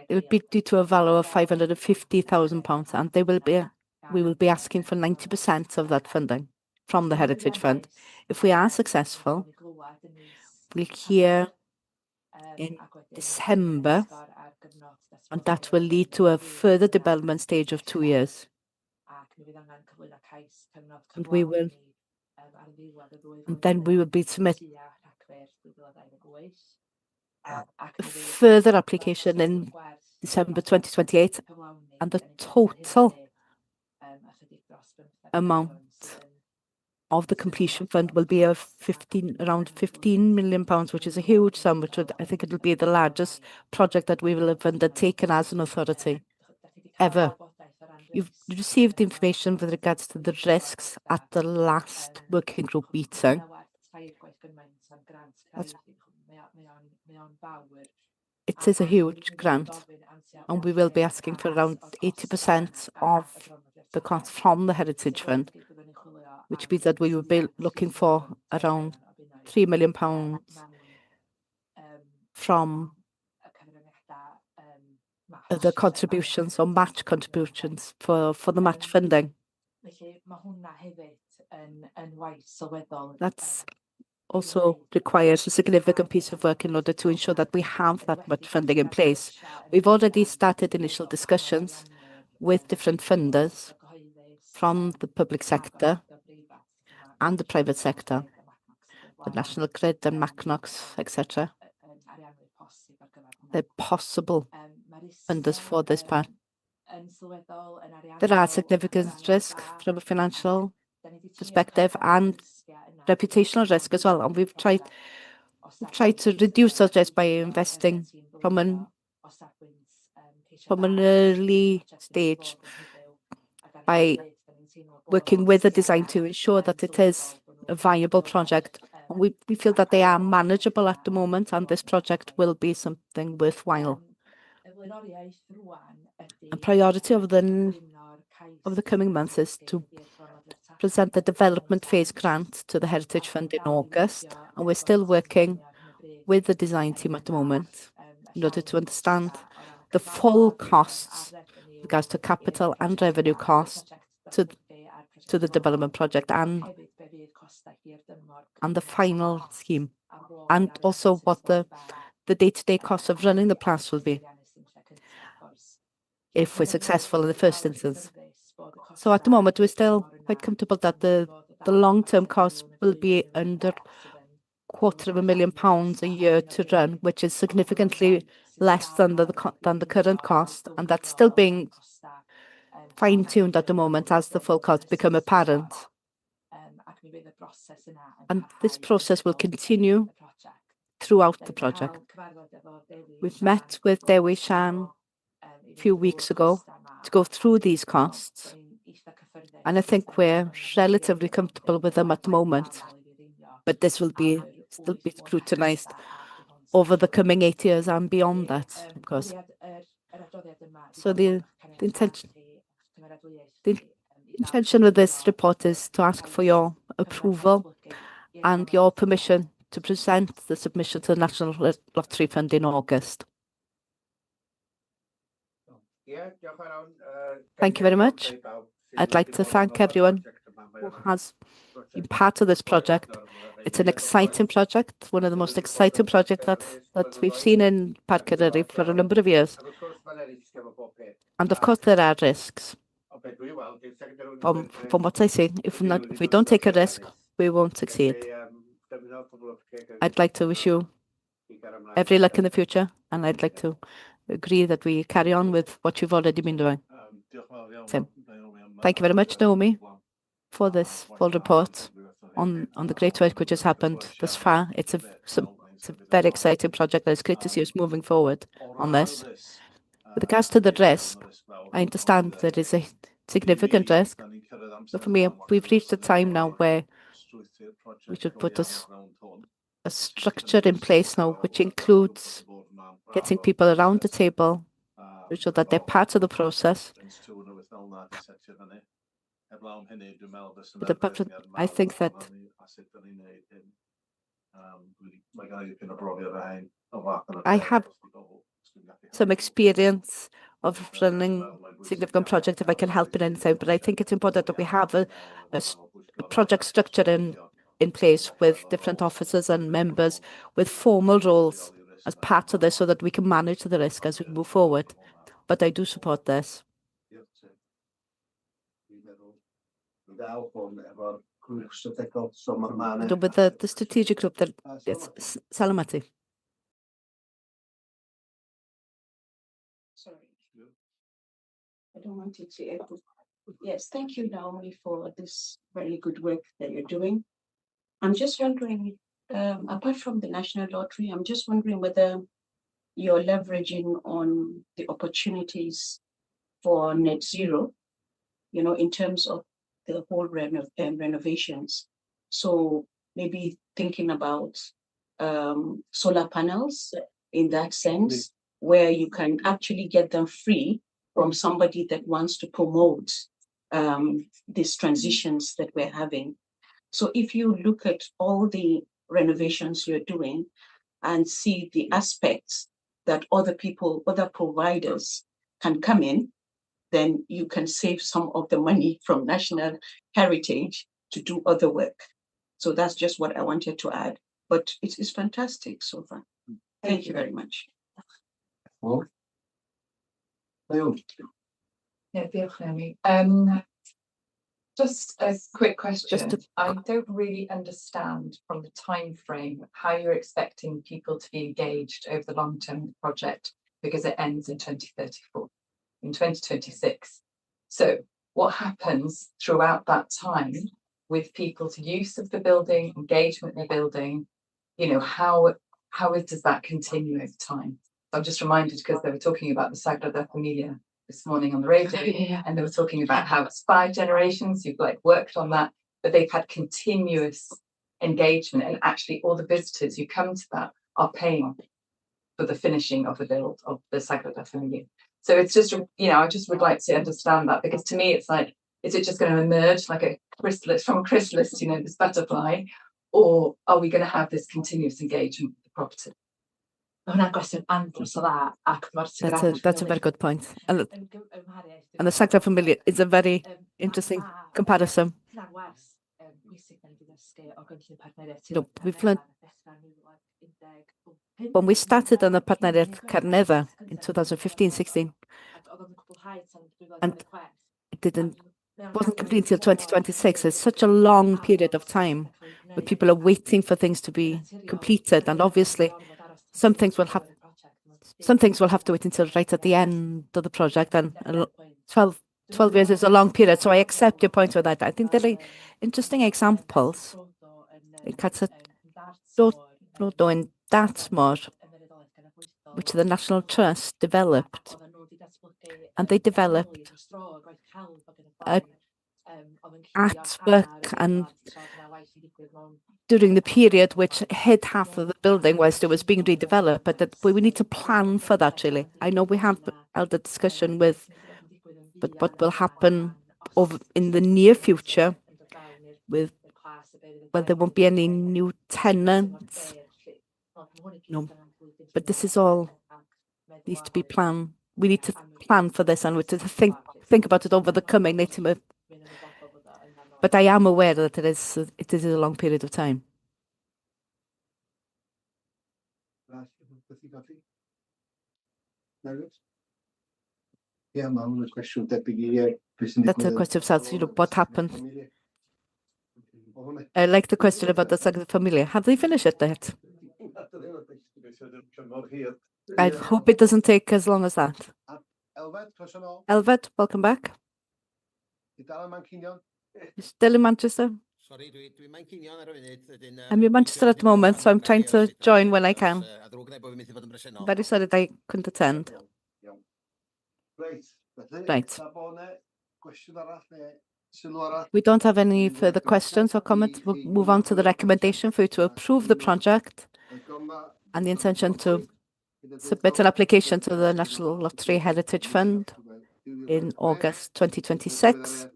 It would be due to a value of £550,000, and we will be asking for 90% of that funding from the Heritage Fund. If we are successful, we'll hear in December, and that will lead to a further development stage of 2 years. And then we will be submitting a further application in December 2028, and the total amount of the completion fund will be around £15 million, which is a huge sum, I think it will be the largest project that we will have undertaken as an authority ever. You've received information with regards to the risks at the last working group meeting. That's- It is a huge grant, and we will be asking for around 80% of the cost from the Heritage Fund, which means that we will be looking for around £3 million from the contributions or match contributions for the match funding. That's also requires a significant piece of work in order to ensure that we have that much funding in place. We've already started initial discussions with different funders from the public sector and the private sector, the National Grid and Macnox, etc. They're possible funders for this part. There are significant risks from a financial perspective and reputational risk as well, and we've tried to reduce those risks by investing from an early stage, by working with the design to ensure that it is a viable project. And we feel that they are manageable at the moment, and this project will be something worthwhile. A priority of the coming months is to present the development phase grant to the Heritage Fund in August, and we're still working with the design team at the moment in order to understand the full costs with regards to capital and revenue costs to the development project and the final scheme, and also what the day-to-day costs of running the plants will be if we're successful in the first instance. So at the moment, we're still quite comfortable that the long-term cost will be under £250,000 a year to run, which is significantly less than the current cost, and that's still being fine-tuned at the moment as the full costs become apparent. And this process will continue throughout the project. We've met with Dewi Shan a few weeks ago to go through these costs, and I think we're relatively comfortable with them at the moment, but this will still be scrutinized over the coming 8 years and beyond that, of course. So the intention of this report is to ask for your approval and your permission to present the submission to the National Lottery Fund in August. Thank you very much. I'd like to thank everyone who has been part of this project. It's an exciting project, one of the most exciting projects that we've seen in Parc Eryri for a number of years. And of course, there are risks. From what I see, if we don't take a risk, we won't succeed. I'd like to wish you every luck in the future, and I'd like to agree that we carry on with what you've already been doing. So, thank you very much, Naomi, for this full report on the great work which has happened thus far. It's a very exciting project, and it's great to see us moving forward on this. With regards to the risk, I understand there is a significant risk, but for me, we've reached a time now where we should put a structure in place now, which includes getting people around the table so that they're part of the process. I think that I have some experience of running significant projects if I can help in anything, but I think it's important that we have a project structure in place with different officers and members with formal roles as part of this so that we can manage the risk as we move forward. But I do support this. And with the strategic group, that it's Salamati. Sorry, I don't want it to echo. Yes, thank you, Naomi, for this very good work that you're doing. I'm just wondering, apart from the National Lottery, I'm just wondering whether you're leveraging on the opportunities for net zero in terms of the whole renovations. So maybe thinking about solar panels in that sense, where you can actually get them free from somebody that wants to promote these transitions that we're having. So if you look at all the renovations you're doing and see the aspects that other people, other providers can come in, then you can save some of the money from national heritage to do other work. So that's just what I wanted to add. But it's fantastic so far. Thank you very much. Well, Naomi. Yeah, diolch, Naomi. Just a quick question. I don't really understand from the time frame how you're expecting people to be engaged over the long term of the project, because it ends in 2034, in 2026. So what happens throughout that time with people's use of the building, engagement in the building? How does that continue over time? So I'm just reminded because they were talking about the Sagrada Familia this morning on the radio, and they were talking about how it's 5 generations who've worked on that, but they've had continuous engagement, and actually all the visitors who come to that are paying for the finishing of the build of the Sagrada Familia. So it's just, I just would like to understand that, because to me it's like, is it just going to emerge like a chrysalis from a chrysalis, this butterfly, or are we going to have this continuous engagement with the property? That's a very good point. And the Sagrada Familia is a very interesting comparison. We've learned when we started on the Partneriaeth Carnedd in 2015-16, and it wasn't complete until 2026. It's such a long period of time where people are waiting for things to be completed, and obviously some things will have to wait until right at the end of the project, and 12 years is a long period. So I accept your point with that. I think there are interesting examples in Rodo in Dartmoor, which the National Trust developed, and they developed artwork and during the period which hid half of the building whilst it was being redeveloped, but that we need to plan for that really. I know we have held a discussion but what will happen in the near future there won't be any new tenants. No, but this is all needs to be planned. We need to plan for this, and we need to think about it over the coming months. But I am aware that it is a long period of time. Yeah, my question that That's a question of self, what happened. I like the question about the Sagrada Familia. Have they finished it yet? I hope it doesn't take as long as that. Elfed, welcome back. You're still in Manchester? I'm in Manchester at the moment, so I'm trying to join when I can. Very sorry that I couldn't attend. Right. We don't have any further questions or comments. We'll move on to the recommendation for you to approve the project and the intention to submit an application to the National Lottery Heritage Fund in August 2026,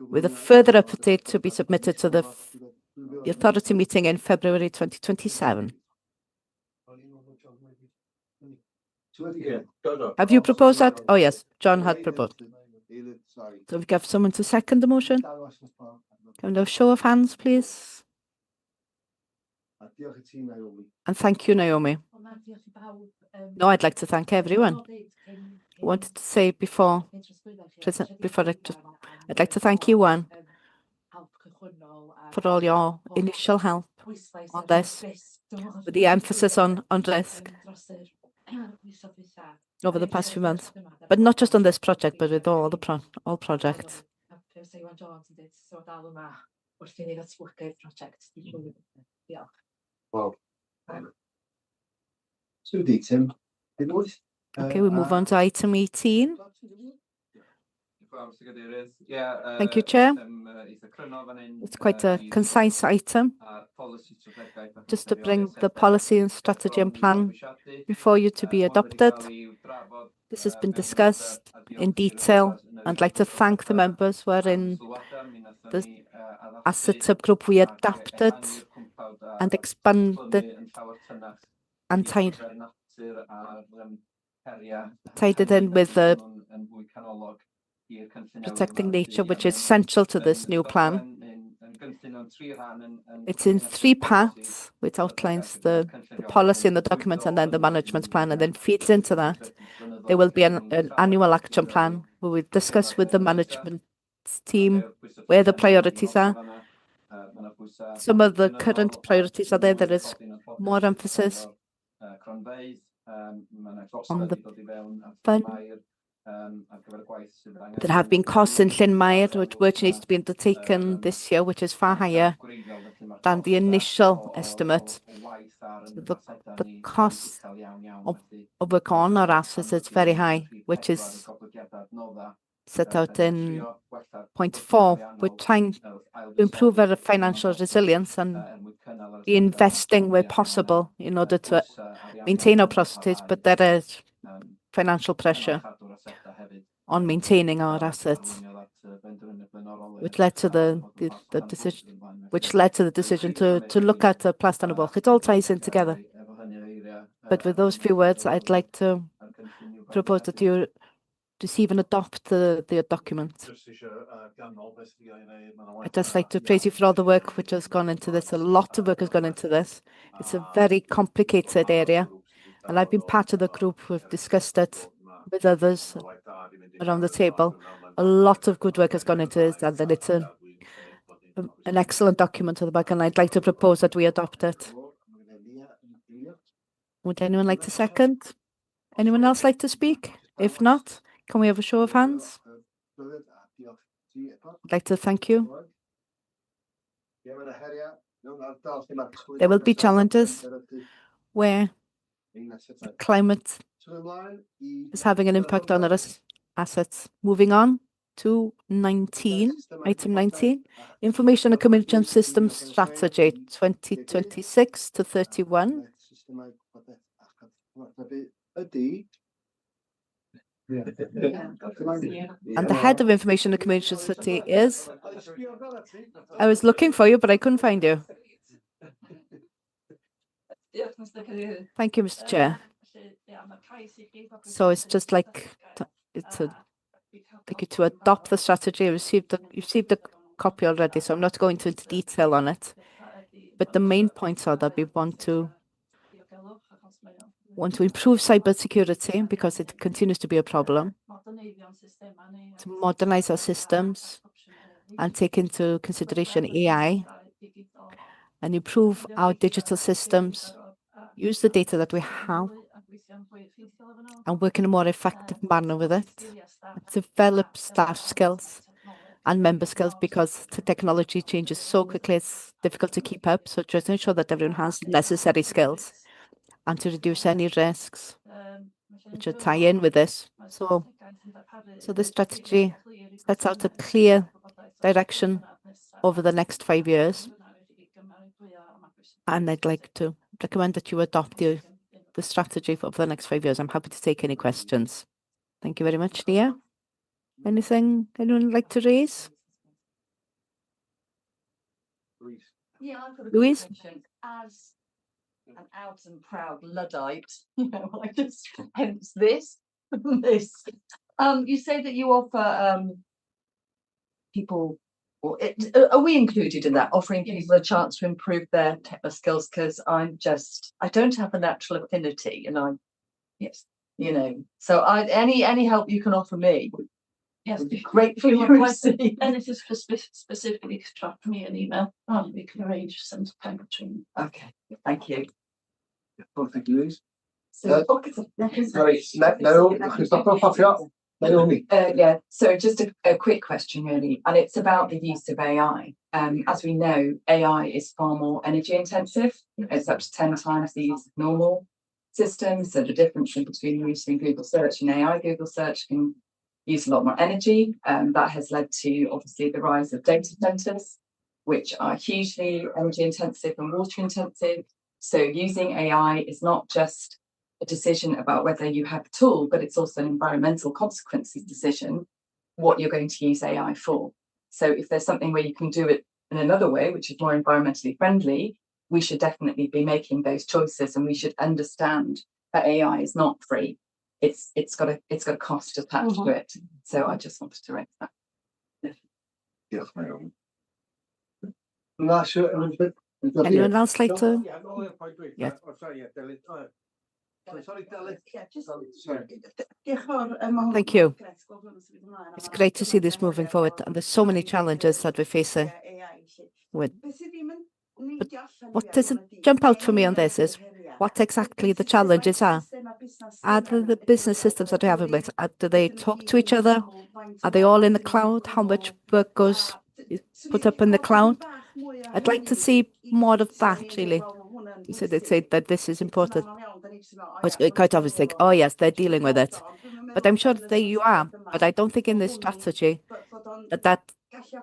with a further update to be submitted to the authority meeting in February 2027. Have you proposed that? Oh yes, John had proposed. So we have someone to second the motion. Can we have a show of hands, please? And thank you, Naomi. No, I'd like to thank everyone. I wanted to say before I'd like to thank you, Juan, for all your initial help on this, with the emphasis on risk over the past few months, but not just on this project, but with all projects. Wow. So Tim, okay, we move on to item 18. Thank you, Chair. It's quite a concise item, just to bring the policy and strategy and plan before you to be adopted. This has been discussed in detail. I'd like to thank the members who are in the asset subgroup we adapted and expanded and tied it in with the protecting nature, which is central to this new plan. It's in 3 parts, which outlines the policy and the document and then the management plan, and then feeds into that. There will be an annual action plan where we discuss with the management team where the priorities are. Some of the current priorities are there. There is more emphasis on the fund. There have been costs in Llyn Mair, which needs to be undertaken this year, which is far higher than the initial estimate. So the cost of work on our assets is very high, which is set out in point 4. We're trying to improve our financial resilience and be investing where possible in order to maintain our processes, but there is financial pressure on maintaining our assets, which led to the decision to look at the Plastan of It all ties in together. But with those few words, I'd like to propose that you receive and adopt the document. I'd just like to praise you for all the work which has gone into this. A lot of work has gone into this. It's a very complicated area, and I've been part of the group who've discussed it with others around the table. A lot of good work has gone into it, and then it's an excellent document at the back, and I'd like to propose that we adopt it. Would anyone like to second? Anyone else like to speak? If not, can we have a show of hands? I'd like to thank you. There will be challenges where the climate is having an impact on our assets. Moving on to 19, item 19, Information and Communication Systems Strategy 2026 to 31. And the head of Information and Communication City is... I was looking for you, but I couldn't find you. Thank you, Mr. Chair. So it's just like to adopt the strategy. You received a copy already, so I'm not going into detail on it. But the main points are that we want to improve cybersecurity because it continues to be a problem, to modernize our systems and take into consideration AI, and improve our digital systems, use the data that we have, and work in a more effective manner with it, develop staff skills and member skills because the technology changes so quickly, it's difficult to keep up. So just ensure that everyone has necessary skills and to reduce any risks which will tie in with this. So this strategy sets out a clear direction over the next 5 years. And I'd like to recommend that you adopt the strategy for the next 5 years. I'm happy to take any questions. Thank you very much, Nia. Anything anyone would like to raise? Yeah, I've got a Louise? question. As an out and proud Luddite, I just hence this. You say that you offer people, or are we included in that, offering people a chance to improve their technical skills? Because I don't have a natural affinity, and so any help you can offer me. Yes, would be gratefully received. And this is for specifically drop me an email, and we can arrange some kind of training. Okay, thank you. Thank you, Louise. So just a quick question really, and it's about the use of AI. As we know, AI is far more energy intensive. It's up to 10 times the use of normal systems. So the difference between using Google search and AI, Google search can use a lot more energy. That has led to obviously the rise of data centers, which are hugely energy intensive and water intensive. So using AI is not just a decision about whether you have a tool, but it's also an environmental consequences decision, what you're going to use AI for. So if there's something where you can do it in another way, which is more environmentally friendly, we should definitely be making those choices, and we should understand that AI is not free. It's got a cost attached to it. So I just wanted to raise that. Diolch, Megan. Na, sure, Elizabeth. Anyone else like to? Yeah, no, yeah, point great. Yeah. Oh, sorry, yeah, Delith. Sorry, Delith. Thank you. It's great to see this moving forward, and there's so many challenges that we're facing with. But what doesn't jump out for me on this is what exactly the challenges are. Are the business systems that we have in place, do they talk to each other? Are they all in the cloud? How much work is put up in the cloud? I'd like to see more of that, really. You said they'd say that this is important. It's quite obvious, think, oh yes, they're dealing with it. But I'm sure that you are. But I don't think in this strategy that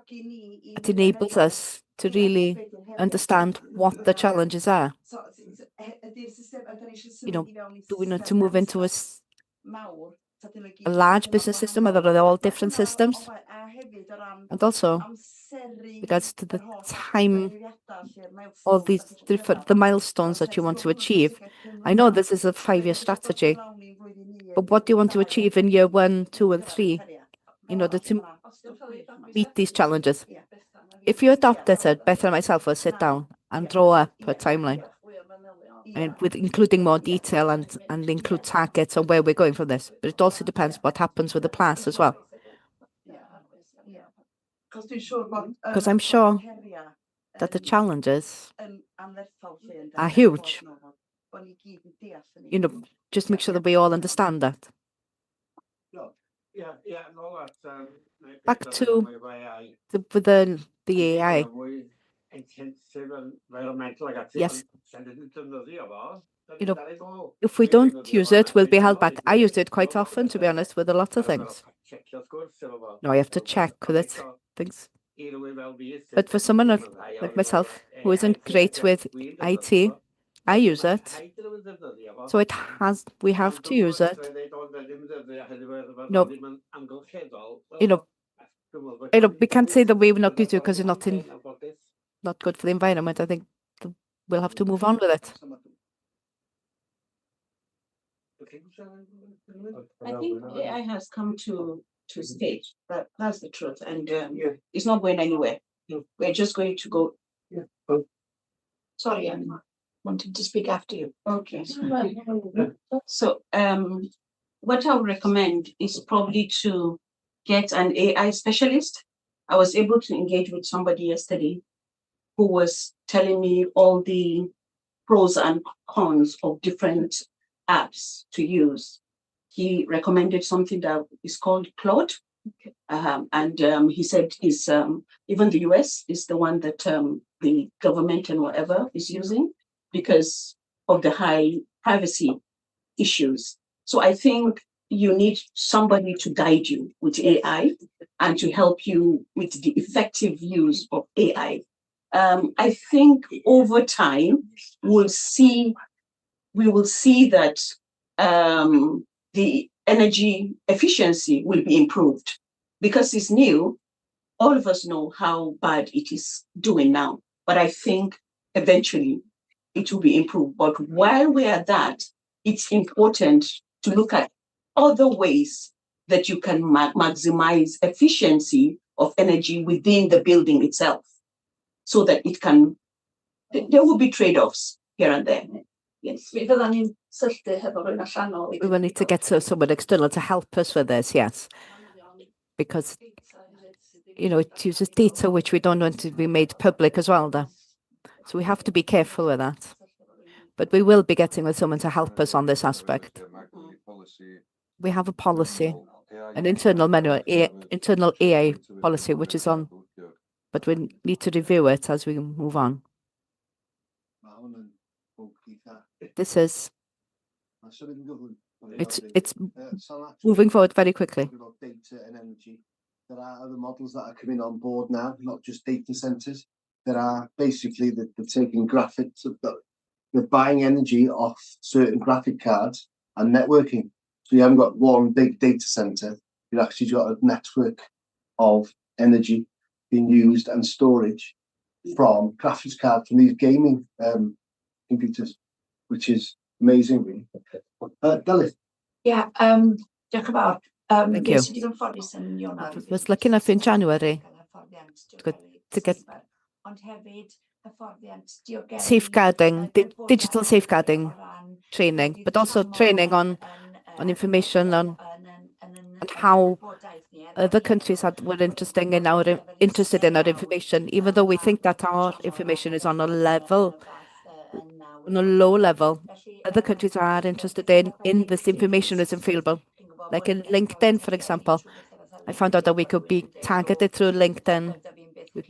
it enables us to really understand what the challenges are. You know, do we need to move into a large business system, or are they all different systems? And also, regards to the time, all these different, the milestones that you want to achieve. I know this is a 5-year strategy, but what do you want to achieve in year 1, 2, and 3 in order to meet these challenges? If you adopted it, Beth and myself will sit down and draw up a timeline, and with including more detail and include targets on where we're going from this. But it also depends what happens with the PLAS as well. Because I'm sure that the challenges are huge. You know, just make sure that we all understand that. Back to the AI. Yes. You know, if we don't use it, we'll be held back. I use it quite often, to be honest, with a lot of things. No, I have to check with it, things. But for someone like myself, who isn't great with IT, I use it. So we have to use it. No, we can't say that we're not going to because it's not good for the environment. I think we'll have to move on with it. I think AI has come to stay. That's the truth, and it's not going anywhere. We're just going to go. Sorry, I'm wanting to speak after you. Okay. So, what I would recommend is probably to get an AI specialist. I was able to engage with somebody yesterday who was telling me all the pros and cons of different apps to use. He recommended something that is called Claude. And he said even the US is the one that the government and whatever is using because of the high privacy issues. So I think you need somebody to guide you with AI and to help you with the effective use of AI. I think over time we will see that the energy efficiency will be improved because it's new. All of us know how bad it is doing now, but I think eventually it will be improved. But while we're at that, it's important to look at other ways that you can maximize efficiency of energy within the building itself so that there will be trade-offs here and there. Yes. We will need to get someone external to help us with this, yes. Because, it uses data which we don't want to be made public as well, though. So we have to be careful with that. But we will be getting with someone to help us on this aspect. We have a policy, an internal manual, internal AI policy, which is on, but we need to review it as we move on. This is It's moving forward very quickly. About data and energy. There are other models that are coming on board now, not just data centers. There are basically they're taking graphics, they're buying energy off certain graphic cards and networking. So you haven't got one big data center. You've actually got a network of energy being used and storage from graphics cards from these gaming computers, which is amazing, really. Delyth. Yeah, diolch yn fawr. Thank you. Nes i digon ffodus yn Ionawr. I was lucky enough in January to get Ond hefyd hyfforddiant diogelu, safeguarding, digital safeguarding training, but also training on information on and how other countries were interested in our information, even though we think that our information is on a low level. Other countries are interested in this information is available. Like in LinkedIn, for example, I found out that we could be targeted through LinkedIn with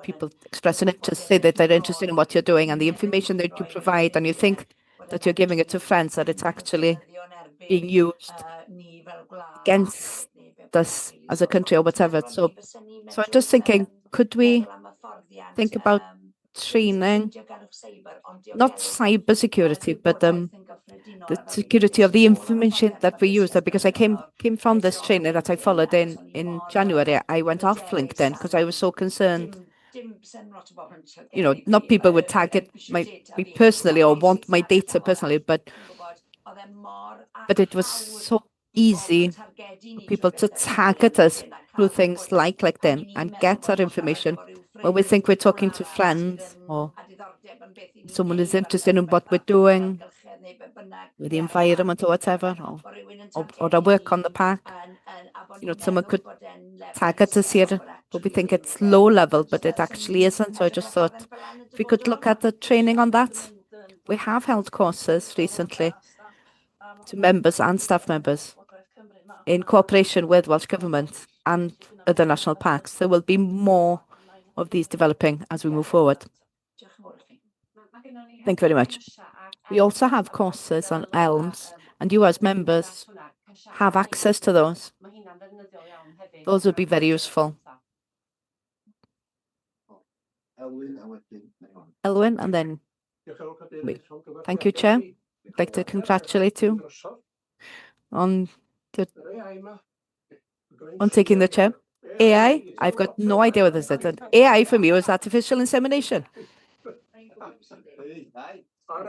people expressing interest, say that they're interested in what you're doing and the information that you provide, and you think that you're giving it to friends, that it's actually being used against us as a country or whatever. So I'm just thinking, could we think about training, not cyber security, but the security of the information that we use? Because I came from this training that I followed in January. I went off LinkedIn because I was so concerned. Not people would target me personally or want my data personally, but it was so easy for people to target us through things like LinkedIn and get our information when we think we're talking to friends or someone is interested in what we're doing with the environment or whatever, or our work on the park. Someone could target us here, but we think it's low level, but it actually isn't. So I just thought if we could look at the training on that. We have held courses recently to members and staff members in cooperation with Welsh Government and other national parks. There will be more of these developing as we move forward. Thank you very much. We also have courses on ELMS, and you as members have access to those. Those would be very useful. Elwyn, and then thank you, Chair. I'd like to congratulate you on taking the chair. AI, I've got no idea what this is. AI for me was artificial insemination. I'll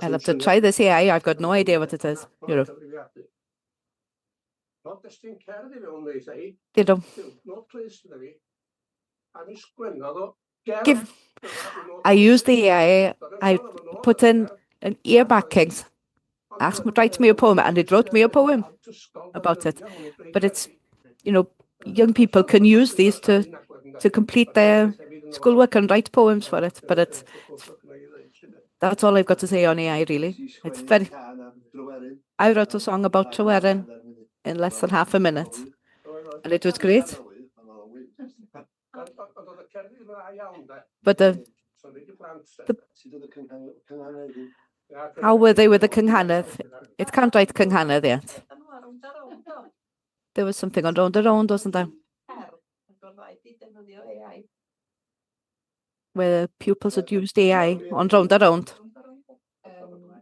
have to try this AI. I've got no idea what it is. I used the AI. I put in an ear backings. Asked me to write me a poem, and it wrote me a poem about it. But it's, young people can use these to complete their schoolwork and write poems for it. But that's all I've got to say on AI, really. I wrote a song about Tryweryn in less than half a minute, and it was great. But how were they with the Cynghanedd? It can't write Cynghanedd yet. There was something on Round Around, wasn't there? Where pupils had used AI on Round Around.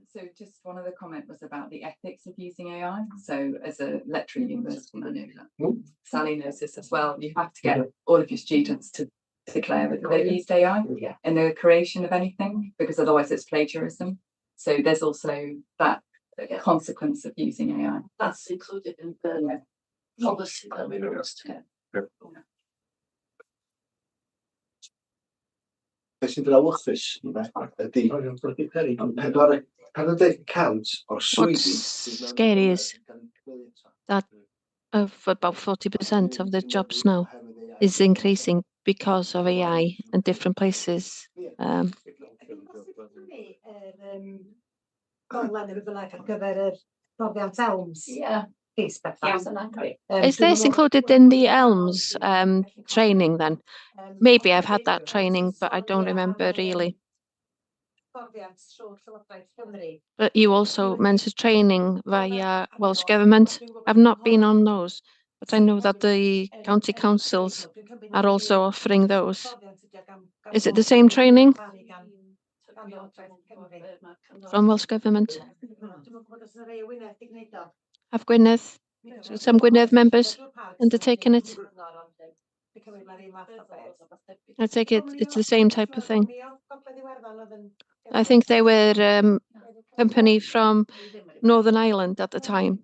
So just one other comment was about the ethics of using AI. So as a lecturer at university, I know that Sally knows this as well. You have to get all of your students to declare whether they've used AI in the creation of anything, because otherwise it's plagiarism. So there's also that consequence of using AI. That's included in the policy that we discussed. Beth sy'n brawychus ydy 40% o'r swyddi. What's scary is that of about 40% of the jobs now is increasing because of AI in different places. Yeah. Is this included in the ELMS training then? Maybe I've had that training, but I don't remember really. But you also mentioned training via Welsh Government. I've not been on those, but I know that the county councils are also offering those. Is it the same training from Welsh Government? Have Gwynedd, some Gwynedd members undertaken it? I take it it's the same type of thing. I think they were company from Northern Ireland at the time.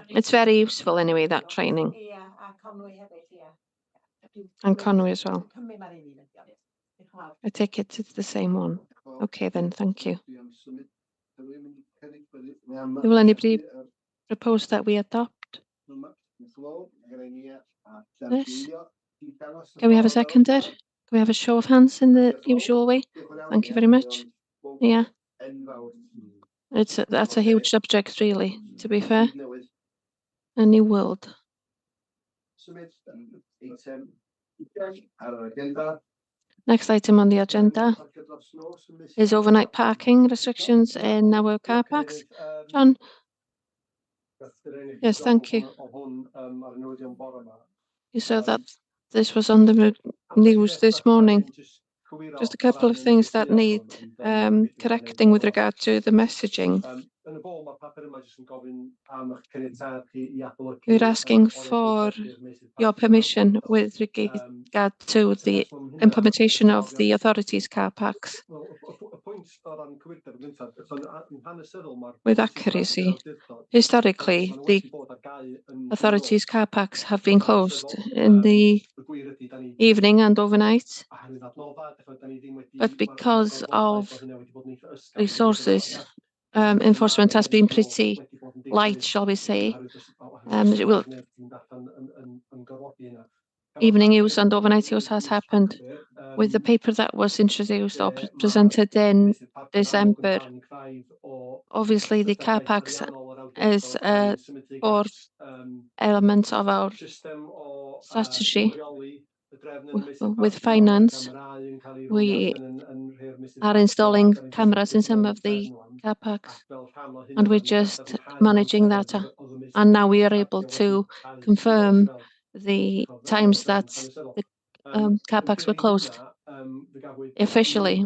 It's very useful anyway, that training. And Conwy as well. I take it it's the same one. Okay then, thank you. Will anybody propose that we adopt this? Can we have a seconder? Can we have a show of hands in the usual way? Thank you very much. Yeah. That's a huge subject, really, to be fair. A new world. Next item on the agenda is overnight parking restrictions in our car parks. John? Yes, thank you. You saw that this was on the news this morning. Just a couple of things that need correcting with regard to the messaging. We're asking for your permission with regard to the implementation of the authorities' car parks. With accuracy, historically, the authorities' car parks have been closed in the evening and overnight, but because of resources, enforcement has been pretty light, shall we say. It will evening use and overnight use has happened with the paper that was introduced or presented in December. Obviously, the car parks is a core element of our strategy. With finance, we are installing cameras in some of the car parks, and we're just managing that. And now we are able to confirm the times that the car parks were closed officially,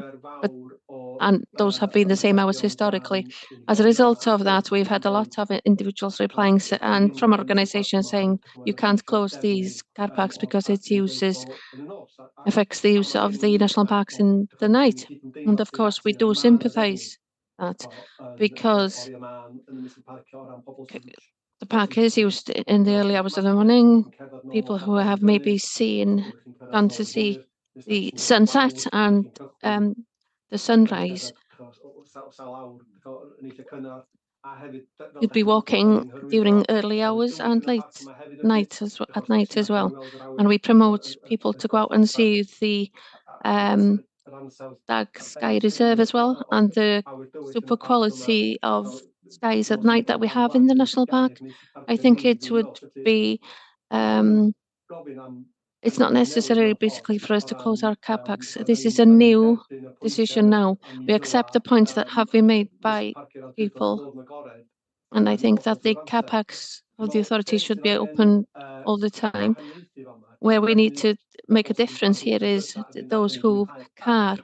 and those have been the same hours historically. As a result of that, we've had a lot of individuals replying and from organizations saying you can't close these car parks because it affects the use of the national parks in the night. And of course, we do sympathize that because the park is used in the early hours of the morning. People who have maybe gone to see the sunset and the sunrise. You'd be walking during early hours and at night as well. And we promote people to go out and see the Dark Sky Reserve as well, and the super quality of skies at night that we have in the national park. I think it would be it's not necessary basically for us to close our car parks. This is a new decision now. We accept the points that have been made by people, and I think that the car parks of the authorities should be open all the time. Where we need to make a difference here is those who car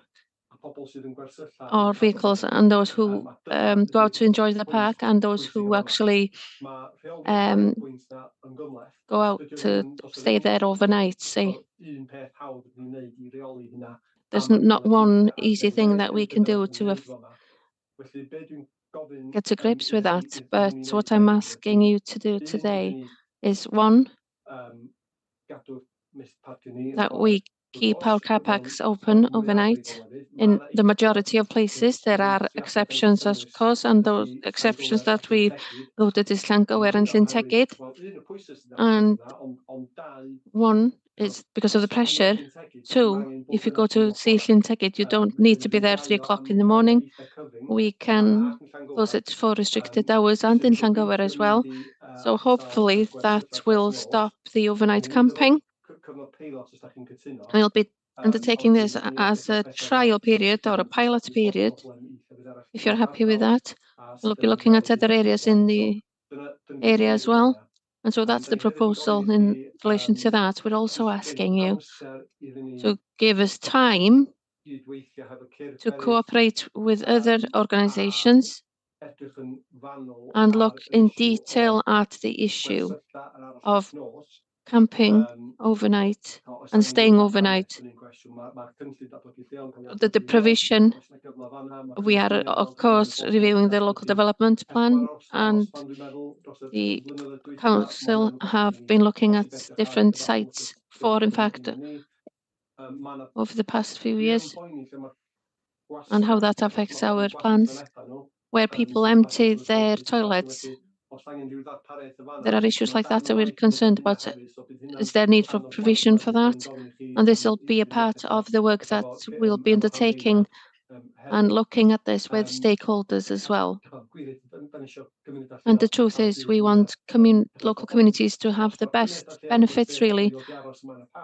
or vehicles, and those who go out to enjoy the park, and those who actually go out to stay there overnight. Say, there's not one easy thing that we can do to get to grips with that. But what I'm asking you to do today is one, that we keep our car parks open overnight. In the majority of places, there are exceptions, of course, and those exceptions that we voted is Llangower and Llyn Tegid. And one is because of the pressure. Two, if you go to see Llyn Tegid, you don't need to be there 3 o'clock in the morning. We can close it for restricted hours, and in Llangower as well. So hopefully that will stop the overnight camping. And it'll be undertaking this as a trial period or a pilot period. If you're happy with that, we'll be looking at other areas in the area as well. And so that's the proposal in relation to that. We're also asking you to give us time to cooperate with other organisations and look in detail at the issue of camping overnight and staying overnight. The provision, we are of course reviewing the local development plan, and the council have been looking at different sites for, in fact, over the past few years, and how that affects our plans, where people empty their toilets. There are issues like that we're concerned about. Is there need for provision for that? And this will be a part of the work that we'll be undertaking and looking at this with stakeholders as well. And the truth is, we want local communities to have the best benefits, really.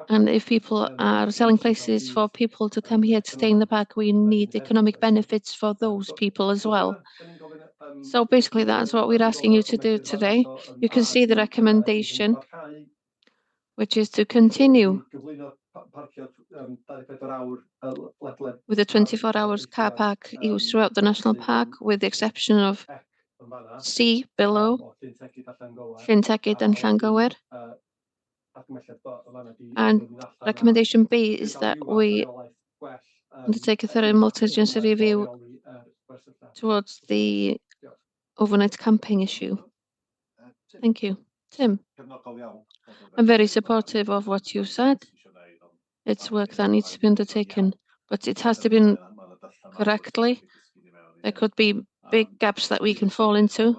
And if people are selling places for people to come here to stay in the park, we need economic benefits for those people as well. So basically, that's what we're asking you to do today. You can see the recommendation, which is to continue with the 24 hours car park use throughout the national park, with the exception of C below, Llyn Tegid and Llangower. And recommendation B is that we undertake a thorough multi-agency review towards the overnight camping issue. Thank you. Tim? I'm very supportive of what you said. It's work that needs to be undertaken, but it has to be done correctly. There could be big gaps that we can fall into.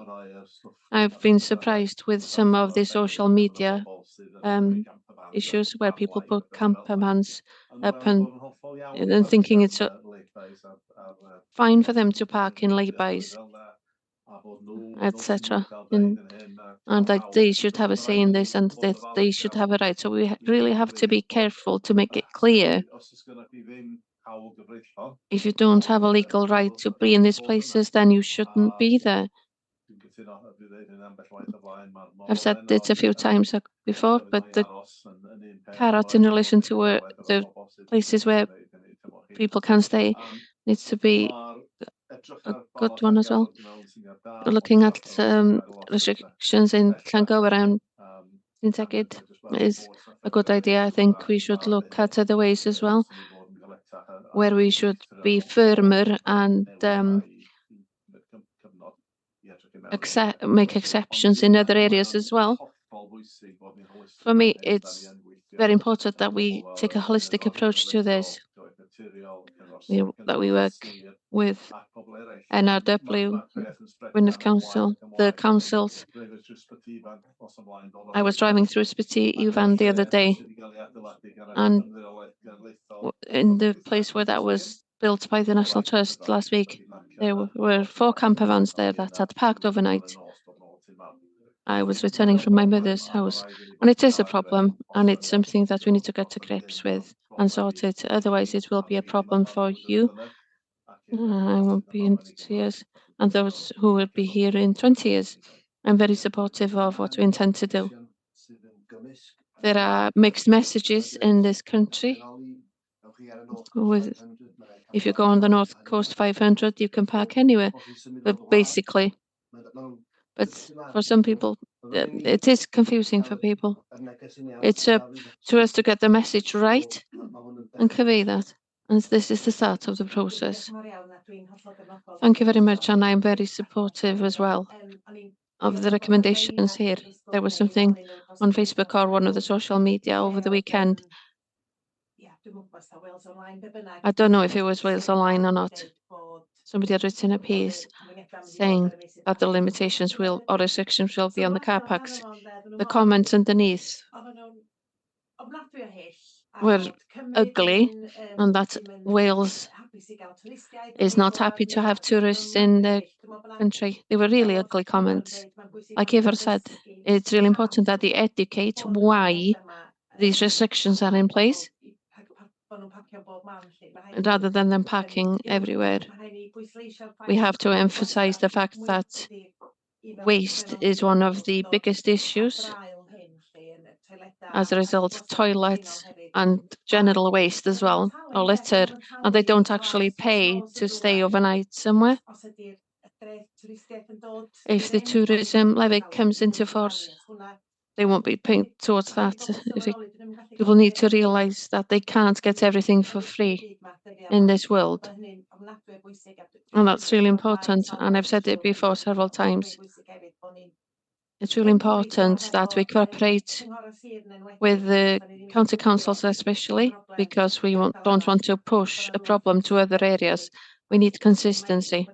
I've been surprised with some of the social media issues where people put camper vans up and thinking it's fine for them to park in lay-bys, etc. And that they should have a say in this, and that they should have a right. So we really have to be careful to make it clear. If you don't have a legal right to be in these places, then you shouldn't be there. I've said it a few times before, but the carrot in relation to the places where people can stay needs to be a good one as well. Looking at restrictions in Llangower and Llyn Tegid is a good idea. I think we should look at other ways as well, where we should be firmer and make exceptions in other areas as well. For me, it's very important that we take a holistic approach to this, that we work with NRW, Gwynedd Council, the councils. I was driving through Ysbyty Ifan the other day, and in the place where that was built by the National Trust last week, there were 4 camper vans there that had parked overnight. I was returning from my mother's house, and it is a problem, and it's something that we need to get to grips with and sort it. Otherwise, it will be a problem for you. I won't be in 2 years, and those who will be here in 20 years. I'm very supportive of what we intend to do. There are mixed messages in this country. If you go on the North Coast 500, you can park anywhere, but basically. But for some people, it is confusing for people. It's up to us to get the message right and convey that. And this is the start of the process. Thank you very much, and I'm very supportive as well of the recommendations here. There was something on Facebook or one of the social media over the weekend. I don't know if it was Wales Online or not. Somebody had written a piece saying that the limitations will or restrictions will be on the car parks. The comments underneath were ugly, and that Wales is not happy to have tourists in the country. They were really ugly comments. Like Eva said, it's really important that they educate why these restrictions are in place rather than them parking everywhere. We have to emphasize the fact that waste is one of the biggest issues. As a result, toilets and general waste as well, or litter, and they don't actually pay to stay overnight somewhere. If the tourism levy comes into force, they won't be paying towards that. People need to realize that they can't get everything for free in this world. And that's really important. And I've said it before several times. It's really important that we cooperate with the county councils especially, because we don't want to push a problem to other areas. We need consistency.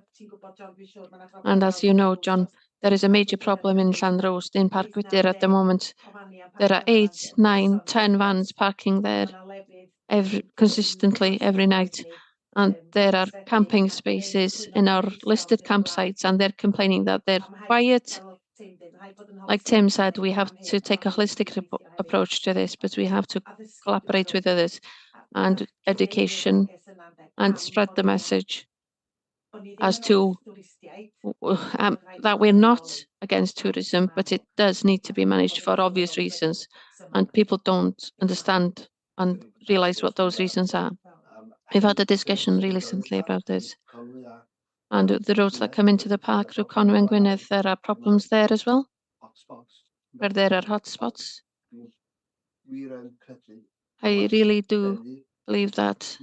And as you know, John, there is a major problem in Llanrwst, in Parc Gwydr at the moment. There are 8, 9, 10 vans parking there consistently every night. And there are camping spaces in our listed campsites, and they're complaining that they're quiet. Like Tim said, we have to take a holistic approach to this, but we have to collaborate with others and education and spread the message as to that we're not against tourism, but it does need to be managed for obvious reasons, and people don't understand and realize what those reasons are. We've had a discussion really recently about this. And the roads that come into the park through Conwy and Gwynedd, there are problems there as well, where there are hotspots. I really do believe that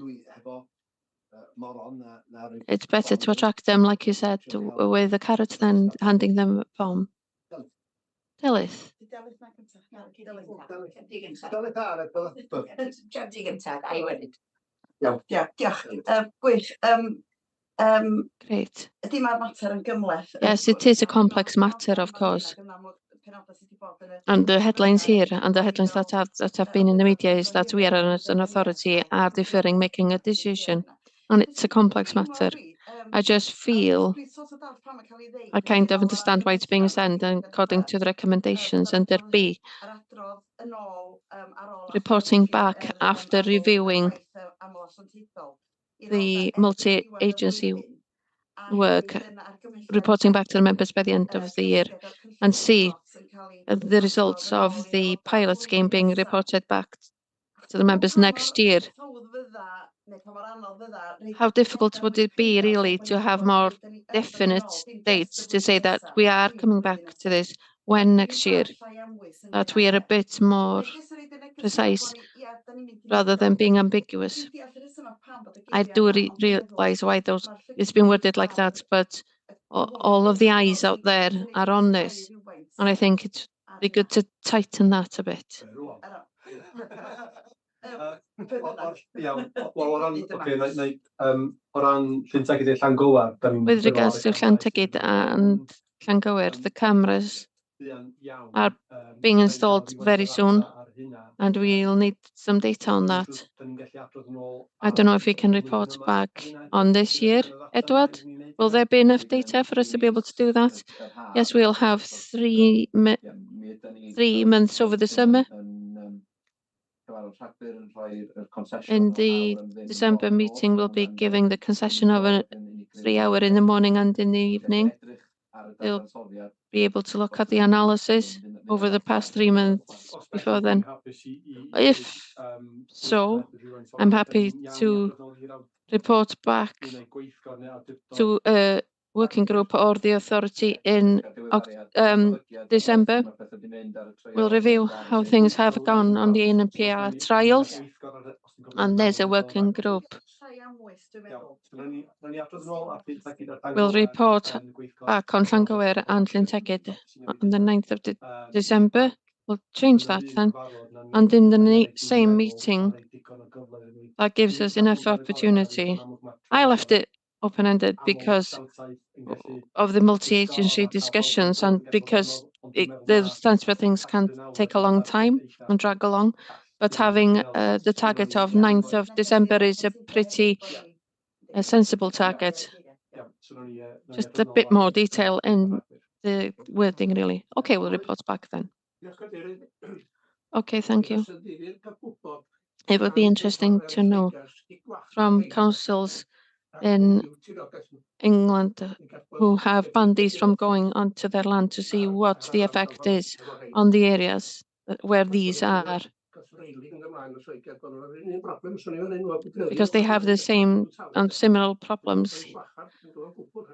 it's better to attract them, like you said, with a carrot than handing them a bomb. Delyth. Great. Yes, it is a complex matter, of course. And the headlines here and the headlines that have been in the media is that we are as an authority are deferring making a decision, and it's a complex matter. I just feel I kind of understand why it's being sent according to the recommendations, and there be reporting back after reviewing the multi-agency work, reporting back to the members by the end of the year, and see the results of the pilot scheme being reported back to the members next year. How difficult would it be really to have more definite dates to say that we are coming back to this when next year, that we are a bit more precise rather than being ambiguous? I do realize why it's been worded like that, but all of the eyes out there are on this, and I think it'd be good to tighten that a bit. With regards to Llantegyd and Llangywir, the cameras are being installed very soon, and we'll need some data on that. I don't know if we can report back on this year, Edward. Will there be enough data for us to be able to do that? Yes, we'll have 3 months over the summer. In the December meeting, we'll be giving the concession of a 3 hour in the morning and in the evening. They'll be able to look at the analysis over the past 3 months before then. If so, I'm happy to report back to a working group or the authority in December. We'll review how things have gone on the ANPR trials, and there's a working group. We'll report back on Llangywir and Llantegyd on the 9th of December. We'll change that then. And in the same meeting, that gives us enough opportunity. I left it open-ended because of the multi-agency discussions and because there's times where things can take a long time and drag along. But having the target of 9th of December is a pretty sensible target. Just a bit more detail in the wording, really. Okay, we'll report back then. Okay, thank you. It would be interesting to know from councils in England who have banned these from going onto their land to see what the effect is on the areas where these are. Because they have the same and similar problems.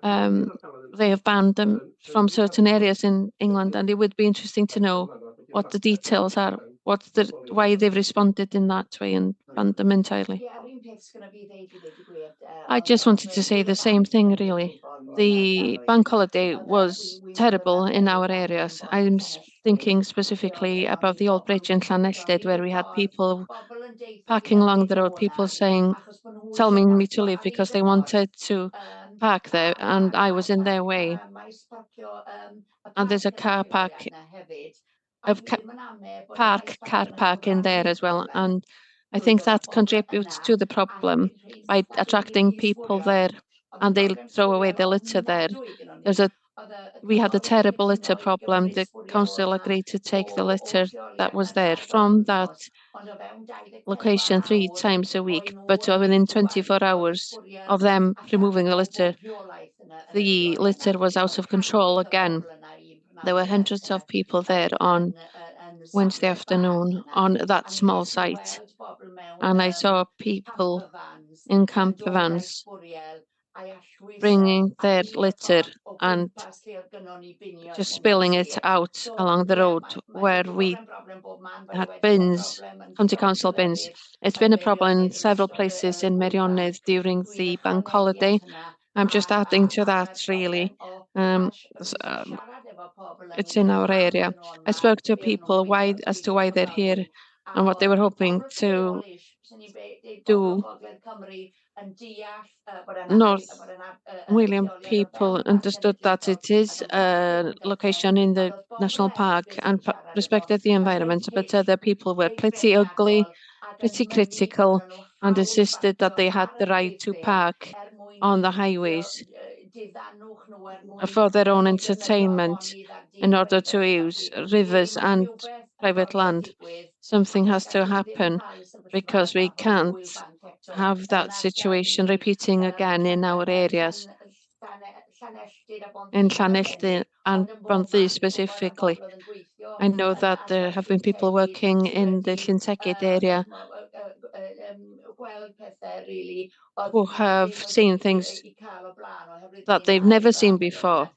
They have banned them from certain areas in England, and it would be interesting to know what the details are, why they've responded in that way and banned them entirely. I just wanted to say the same thing, really. The bank holiday was terrible in our areas. I'm thinking specifically about the old bridge in Llanelltid, where we had people parking along the road, people saying, telling me to leave because they wanted to park there, and I was in their way. And there's a car park in there as well, and I think that contributes to the problem by attracting people there, and they throw away the litter there. We had a terrible litter problem. The council agreed to take the litter that was there from that location 3 times a week, but within 24 hours of them removing the litter was out of control again. There were hundreds of people there on Wednesday afternoon on that small site, and I saw people in camper vans bringing their litter and just spilling it out along the road where we had bins, county council bins. It's been a problem in several places in Meirionydd during the bank holiday. I'm just adding to that, really. It's in our area. I spoke to people as to why they're here and what they were hoping to do. North William people understood that it is a location in the national park and respected the environment, but other people were pretty ugly, pretty critical, and insisted that they had the right to park on the highways for their own entertainment in order to use rivers and private land. Something has to happen because we can't have that situation repeating again in our areas. In Llanelltid and Bondy specifically. I know that there have been people working in the Llyn Tegid area who have seen things that they've never seen before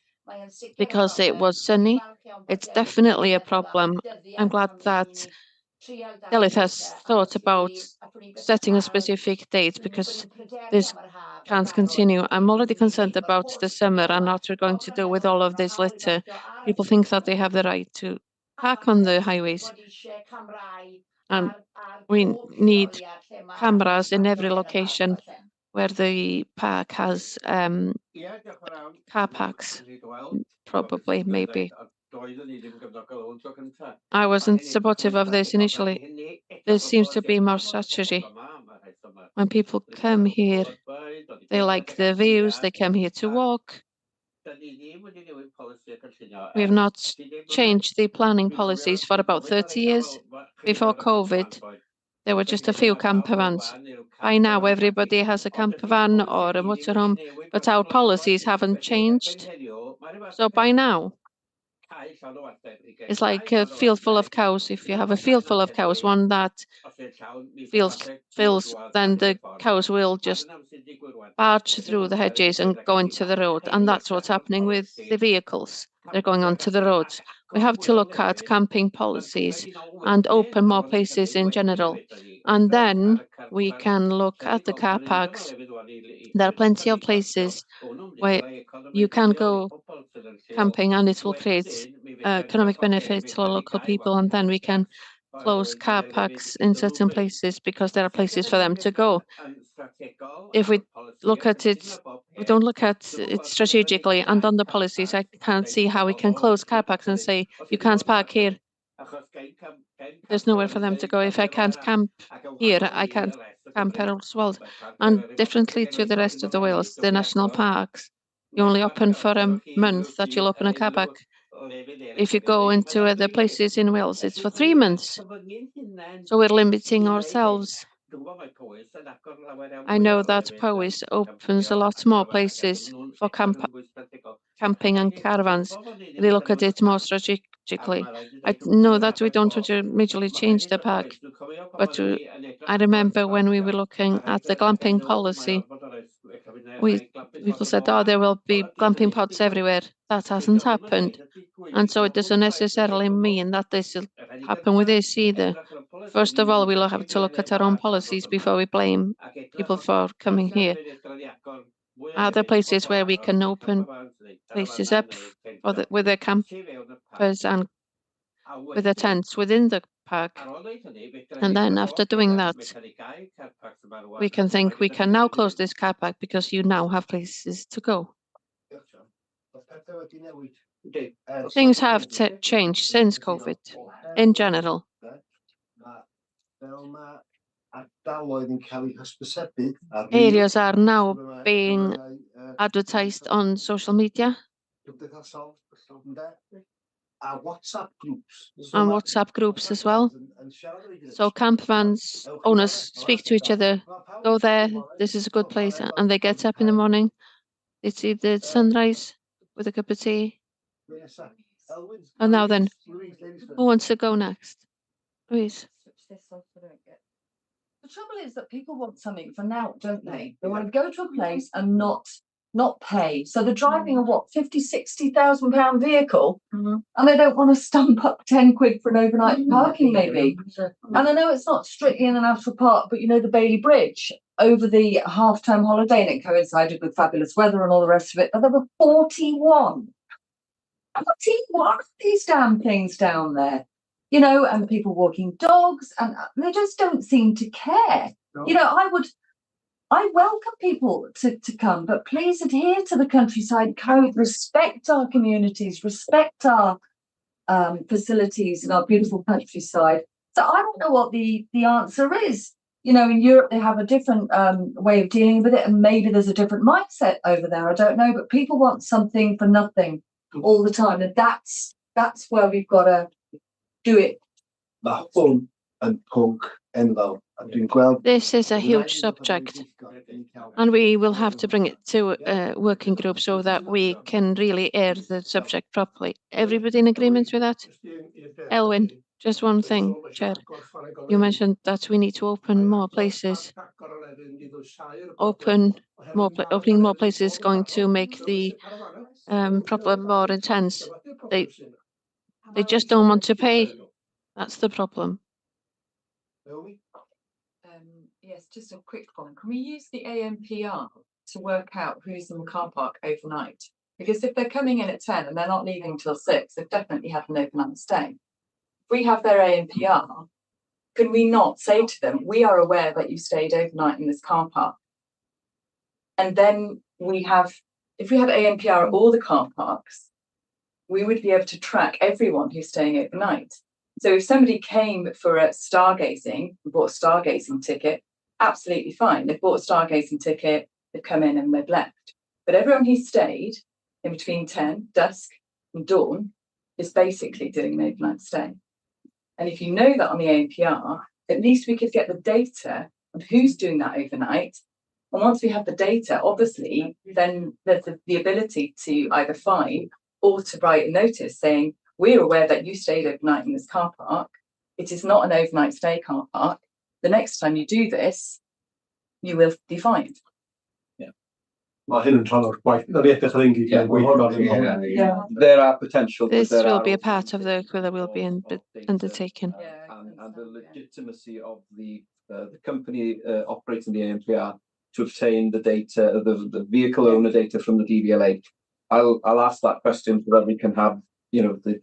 because it was sunny. It's definitely a problem. I'm glad that Delyth has thought about setting a specific date because this can't continue. I'm already concerned about the summer and what we're going to do with all of this litter. People think that they have the right to park on the highways, and we need cameras in every location where the park has car parks, probably, maybe. I wasn't supportive of this initially. There seems to be more strategy. When people come here, they like the views, they come here to walk. We have not changed the planning policies for about 30 years. Before COVID, there were just a few camper vans. By now, everybody has a camper van or a motorhome, but our policies haven't changed. So by now, it's like a field full of cows. If you have a field full of cows, one that fills, then the cows will just barge through the hedges and go into the road. And that's what's happening with the vehicles. They're going onto the roads. We have to look at camping policies and open more places in general. And then we can look at the car parks. There are plenty of places where you can go camping and it will create economic benefits for local people, and then we can close car parks in certain places because there are places for them to go. If we look at it, we don't look at it strategically and on the policies, I can't see how we can close car parks and say, you can't park here. There's nowhere for them to go. If I can't camp here, I can't camp elsewhere. And differently to the rest of the Wales, the national parks, you only open for a month that you'll open a car park. if you go into other places in Wales, it's for 3 months. So we're limiting ourselves. I know that Powys opens a lot more places for camping and caravans. They look at it more strategically. I know that we don't want to majorly change the park, but I remember when we were looking at the glamping policy, people said, oh, there will be glamping pods everywhere. That hasn't happened. And so it doesn't necessarily mean that this will happen with this either. First of all, we'll have to look at our own policies before we blame people for coming here. Are there places where we can open places up for with the campers and with the tents within the park? And then after doing that, we can think we can now close this car park because you now have places to go. Things have changed since COVID in general. Areas are now being advertised on social media and WhatsApp groups as well. So camp vans owners speak to each other, go there, this is a good place, and they get up in the morning, they see the sunrise with a cup of tea. And now then, who wants to go next? Louise. The trouble is that people want something for now, don't they? They want to go to a place and not pay. So they're driving a what, 50, 60,000 pound vehicle, and they don't want to stump up 10 quid for an overnight parking maybe. And I know it's not strictly in the national park, but you know, the Bailey Bridge over the half-term holiday, and it coincided with fabulous weather and all the rest of it, but there were 41 of these damn things down there. You know, and the people walking dogs, and they just don't seem to care. No. You know, I welcome people to come, but please adhere to the countryside code, respect our communities, respect our facilities and our beautiful countryside. So I don't know what the answer is. You know, in Europe, they have a different way of dealing with it, and maybe there's a different mindset over there. I don't know, but people want something for nothing all the time, and that's where we've got to do it. This is a huge subject, and we will have to bring it to a working group so that we can really air the subject properly. Everybody in agreement with that? Elwyn, just one thing, Chair. You mentioned that we need to open more places. Opening more places is going to make the problem more intense. They just don't want to pay. That's the problem. Yes, just a quick one. Can we use the ANPR to work out who's in the car park overnight? Because if they're coming in at 10 and they're not leaving till 6, they've definitely had an overnight stay. If we have their ANPR, can we not say to them, we are aware that you stayed overnight in this car park? And then if we have ANPR at all the car parks, we would be able to track everyone who's staying overnight. So if somebody came for a stargazing, bought a stargazing ticket, absolutely fine. They've bought a stargazing ticket, they've come in and they've left. But everyone who stayed in between 10, dusk and dawn is basically doing an overnight stay. And if you know that on the ANPR, at least we could get the data of who's doing that overnight. And once we have the data, obviously, then there's the ability to either fine or to write a notice saying, we're aware that you stayed overnight in this car park. It is not an overnight stay car park. The next time you do this, you will be fined. Yeah. There are potential. This will be a part of the that will be undertaken. And the legitimacy of the company operating the ANPR to obtain the data, the vehicle owner data from the DVLA. I'll ask that question so that we can have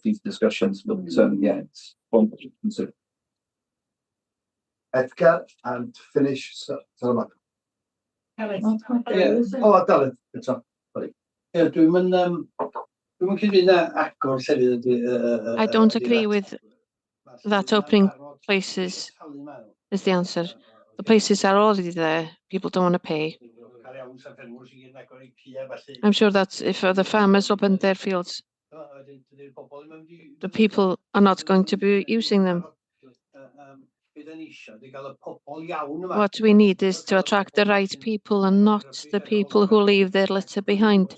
these discussions. But yeah, it's one to consider. Edgar, and finish. Dylan. Oh, Dylan. It's up. Yeah, I don't agree with that opening places is the answer. The places are already there. People don't want to pay. I'm sure that's if the farmers opened their fields, the people are not going to be using them. What we need is to attract the right people and not the people who leave their litter behind.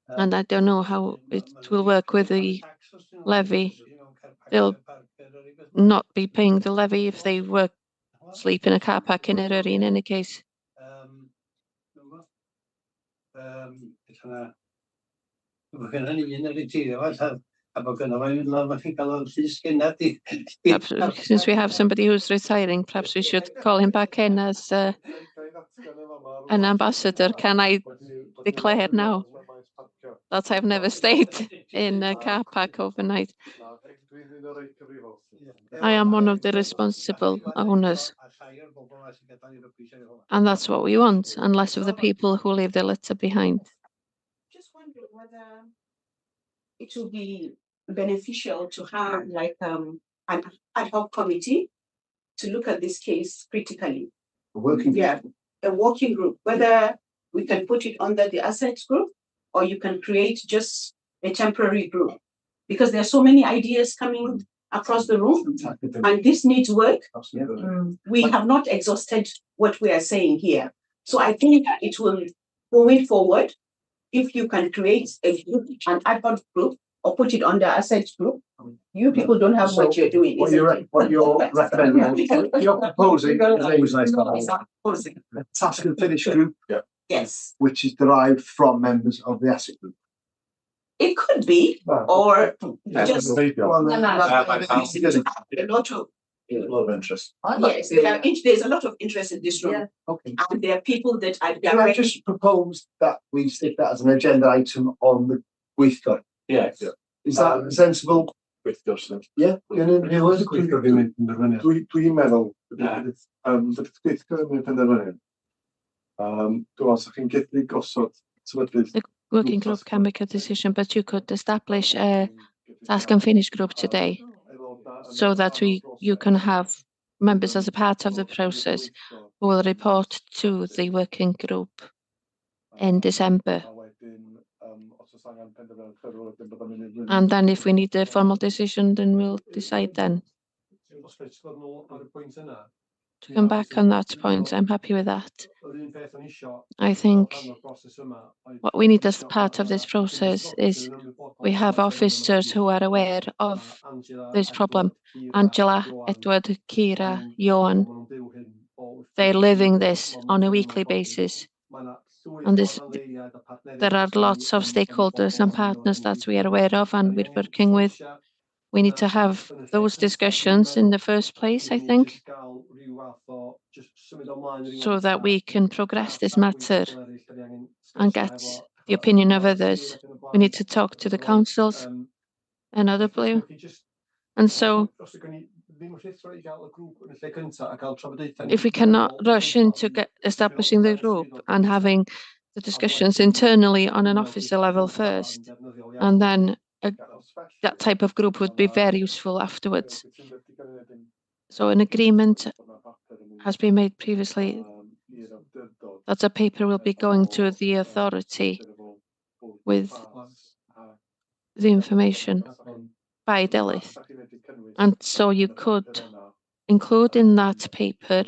And I don't know how it will work with the levy. They'll not be paying the levy if they work, sleep in a car park in Eryri in any case. Perhaps, since we have somebody who's retiring, perhaps we should call him back in as an ambassador. Can I declare now that I've never stayed in a car park overnight? I am one of the responsible owners, and that's what we want, and less of the people who leave their litter behind. Just wondering whether it would be beneficial to have like an ad hoc committee to look at this case critically. A working group, whether we can put it under the assets group or you can create just a temporary group, because there are so many ideas coming across the room and this needs work. We have not exhausted what we are saying here. So I think it will, going forward, if you can create an ad hoc group or put it under assets group, you people don't have what you're doing. What you're recommending, you're proposing a task and finish group, Yes, which is derived from members of the asset group. it could be, or just Well, a lot of interest. yes, there's a lot of interest in this room, Okay. and there are people that are Can I just propose that we stick that as an agenda item on the gweithgar? Is that sensible? Yeah. Dwi'n meddwl bydd gweithgar yn y penderfynu. Dwi'n os chi'n gallu gosod sefydlydd. The working group can make a decision, but you could establish a task and finish group today so that you can have members as a part of the process who will report to the working group in December. And then if we need a formal decision, then we'll decide then. To come back on that point, I'm happy with that. I think what we need as part of this process is we have officers who are aware of this problem. Angela, Edward, Kira, Johan, they're living this on a weekly basis. And there are lots of stakeholders and partners that we are aware of and we're working with. We need to have those discussions in the first place, I think, so that we can progress this matter and get the opinion of others. We need to talk to the councils and other people. And so if we cannot rush into establishing the group and having the discussions internally on an officer level first, and then that type of group would be very useful afterwards. So an agreement has been made previously that a paper will be going to the authority with the information by Delith. And so you could include in that paper,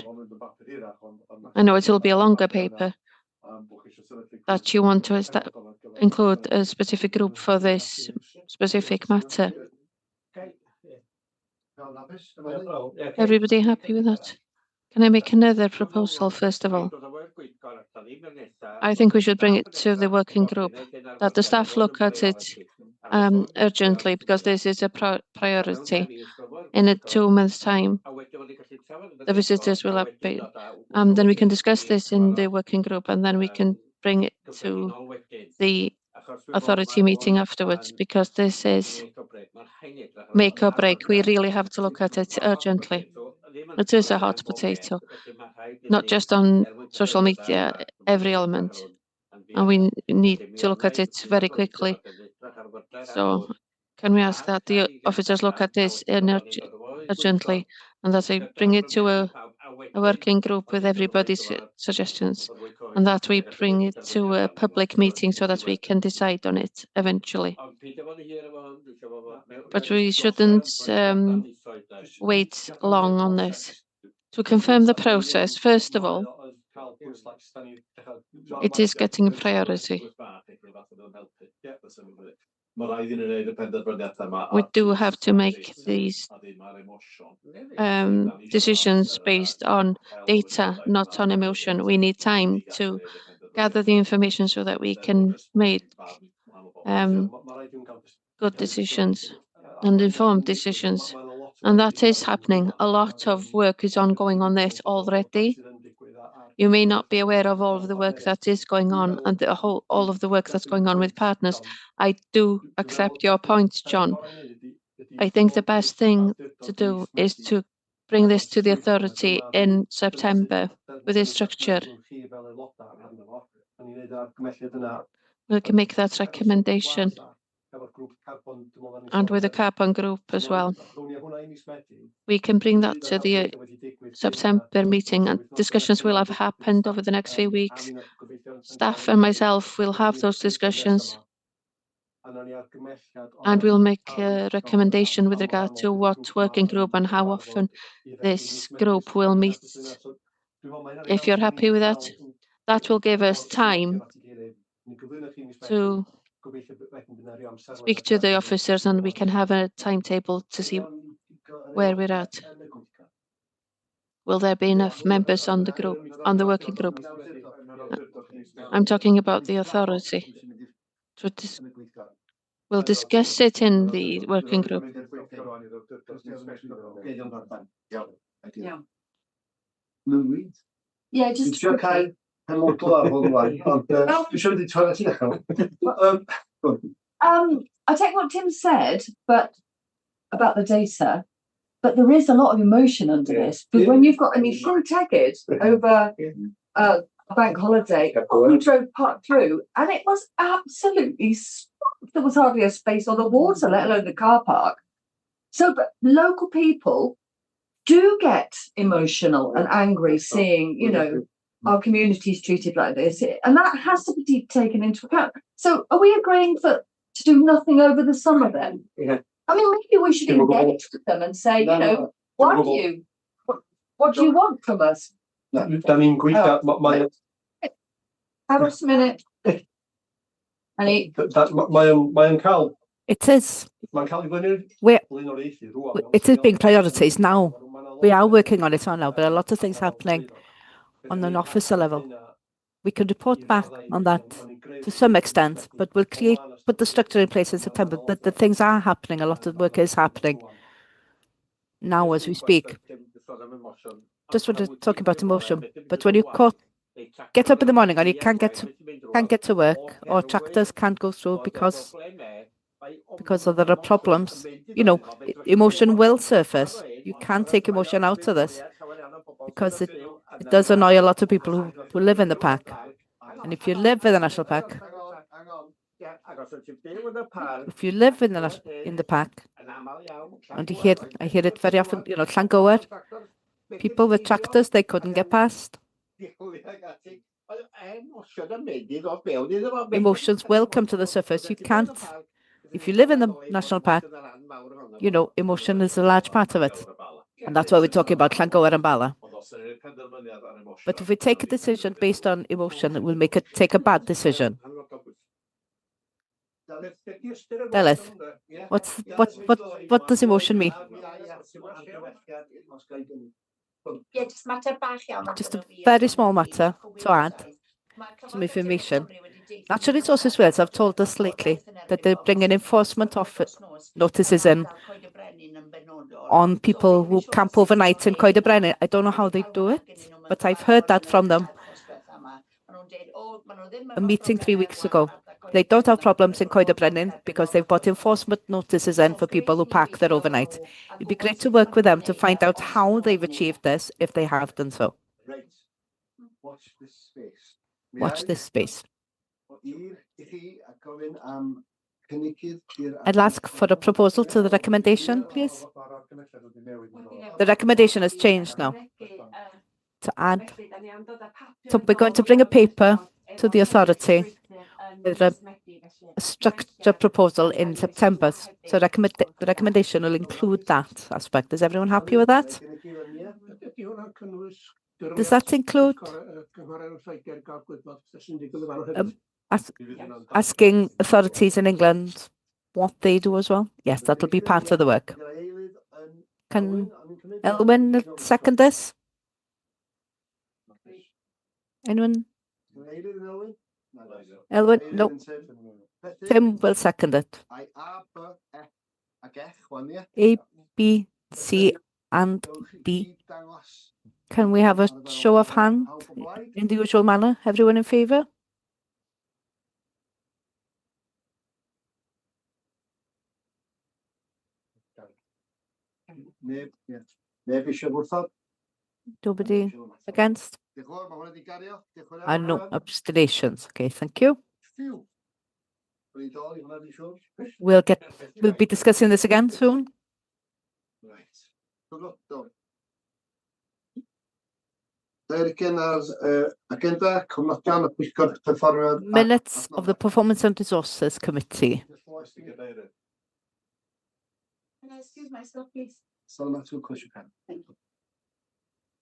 I know it will be a longer paper, that you want to include a specific group for this specific matter. Everybody happy with that? Can I make another proposal first of all? I think we should bring it to the working group, that the staff look at it urgently, because this is a priority. In 2 months' time, the visitors will update. Then we can discuss this in the working group, and then we can bring it to the authority meeting afterwards, because this is make or break. We really have to look at it urgently. It is a hot potato, not just on social media, every element. And we need to look at it very quickly. So can we ask that the officers look at this urgently, and that they bring it to a a working group with everybody's suggestions, and that we bring it to a public meeting so that we can decide on it eventually. But we shouldn't wait long on this. To confirm the process, first of all, it is getting a priority. We do have to make these decisions based on data, not on emotion. We need time to gather the information so that we can make good decisions and informed decisions. And that is happening. A lot of work is ongoing on this already. You may not be aware of all of the work that is going on and all of the work that's going on with partners. I do accept your point, John. I think the best thing to do is to bring this to the authority in September with a structure. We can make that recommendation. And with the carbon group as well. We can bring that to the September meeting, and discussions will have happened over the next few weeks. Staff and myself will have those discussions. And we'll make a recommendation with regard to what working group and how often this group will meet. If you're happy with that, that will give us time to speak to the officers, and we can have a timetable to see where we're at. Will there be enough members on the group, on the working group? I'm talking about the authority. We'll discuss it in the working group. Yeah, just I take what Tim said, but about the data, but there is a lot of emotion under this. Because when you've got, Llyn Tegid over a bank holiday, we drove part through, and it was absolutely swamped. There was hardly a space on the water, let alone the car park. So, but local people do get emotional and angry seeing, you know, our communities treated like this, and that has to be taken into account. So, are we agreeing to do nothing over the summer then? Yeah. I mean, maybe we should engage with them and say, you know, what do you want from us? Aros a minute. It is. It is being priorities now. We are working on it now, but a lot of things happening on an officer level. We can report back on that to some extent, but we'll put the structure in place in September. But the things are happening. A lot of work is happening now as we speak. Just want to talk about emotion, but when you get up in the morning and you can't get to work, or tractors can't go through because of there are problems, you know, emotion will surface. You can't take emotion out of this because it does annoy a lot of people who live in the park. And if you live in the national park, and I hear it very often, you know, Llangower, people with tractors, they couldn't get past. Emotions will come to the surface. You can't, if you live in the national park, you know, emotion is a large part of it. And that's why we're talking about Llangower and Bala. But if we take a decision based on emotion, it will take a bad decision. Delith, what does emotion mean? Just a very small matter to add some information. Natural Resources Wales have told us lately that they're bringing enforcement notices in on people who camp overnight in Coed y Brenin. I don't know how they do it, but I've heard that from them. A meeting 3 weeks ago. They don't have problems in Coed y Brenin because they've brought enforcement notices in for people who park there overnight. It'd be great to work with them to find out how they've achieved this, if they have done so. Watch this space. I'd ask for a proposal to the recommendation, please. The recommendation has changed now. to add. So we're going to bring a paper to the authority with a structure proposal in September. So the recommendation will include that aspect. Is everyone happy with that? Does that include asking authorities in England what they do as well? Yes, that'll be part of the work. Can Elwyn second this? Anyone? Elwyn? No. Tim will second it. A, B, C, and D. Can we have a show of hand in the usual manner? Everyone in favour? Nobody against? And no abstentions. Okay, thank you. We'll be discussing this again soon. Minutes of the Performance and Resources Committee. Can I excuse myself, please?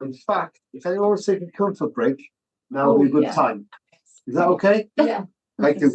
In fact, if anyone wants to take a comfort break, now would be a good time. Is that okay? Yeah. Thank you.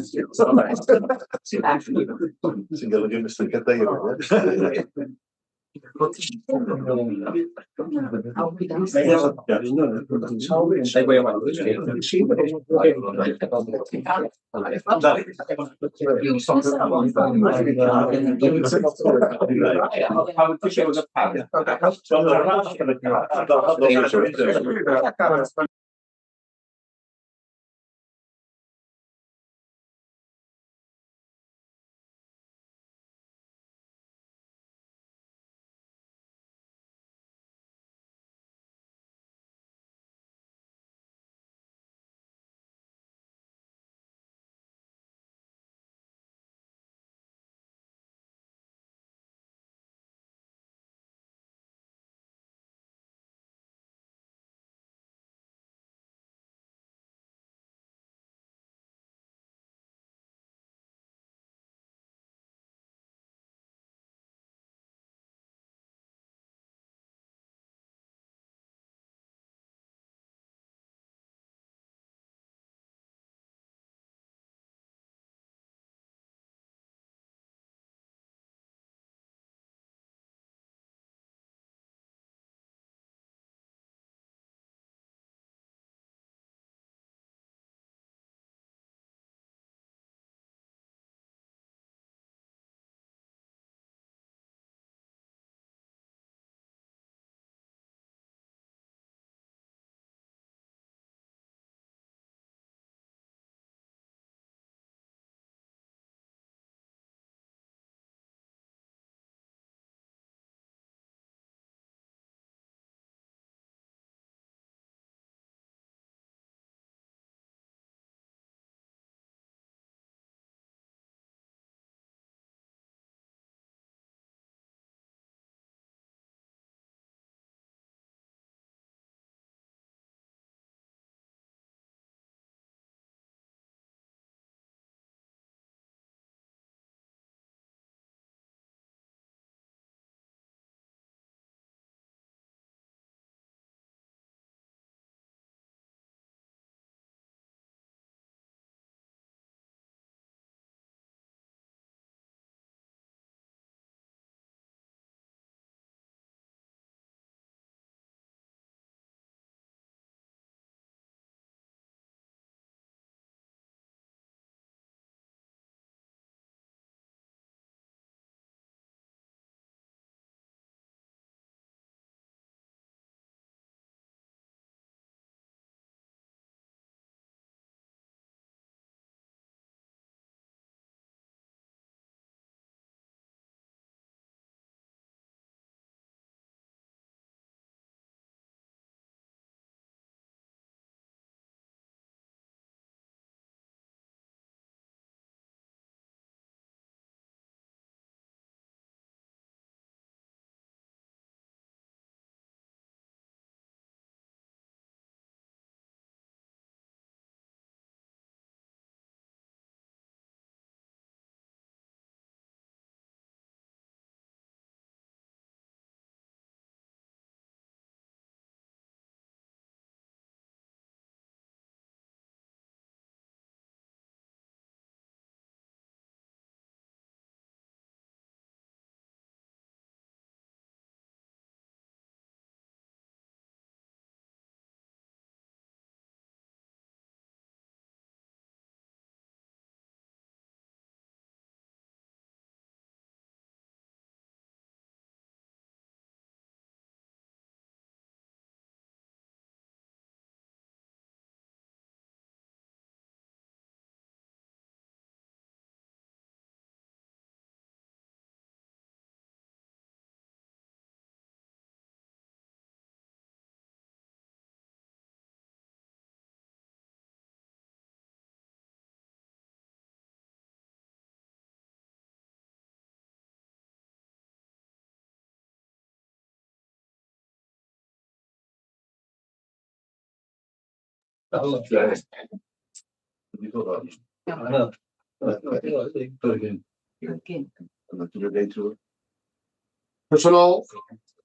Personal.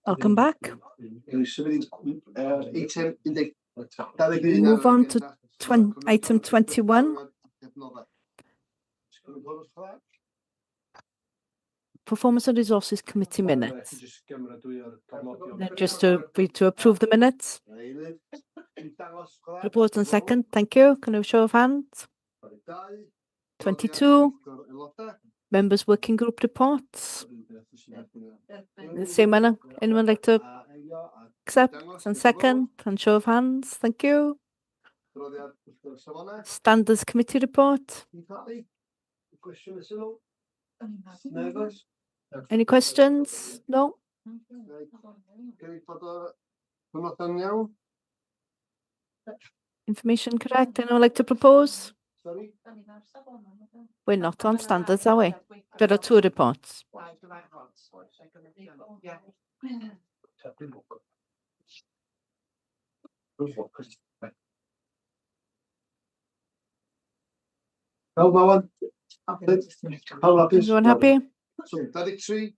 Welcome back. We move on to item 21. Performance and Resources Committee minutes. Just to approve the minutes. Proposed and second. Thank you. Can I have a show of hands? 22. Members Working Group reports. The same manner. Anyone like to accept and second and show of hands? Thank you. Standards Committee report. Any questions? No? Information correct? Anyone like to propose? We're not on standards, are we? There are two reports. Everyone happy? 23.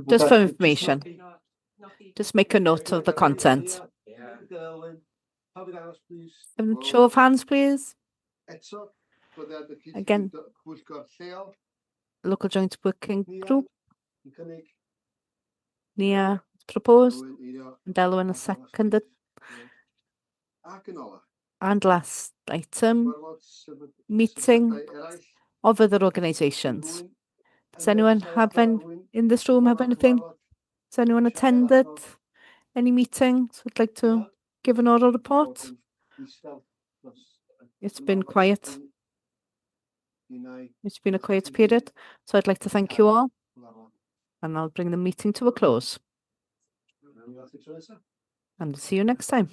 Just for information. Just make a note of the content. Show of hands, please. Again, local joint working group. Nia proposed. Delwyn seconded. And last item, meeting of other organisations. Does anyone in this room have anything? Has anyone attended any meetings? Would like to give an oral report? It's been quiet. It's been a quiet period. So I'd like to thank you all. And I'll bring the meeting to a close. And see you next time.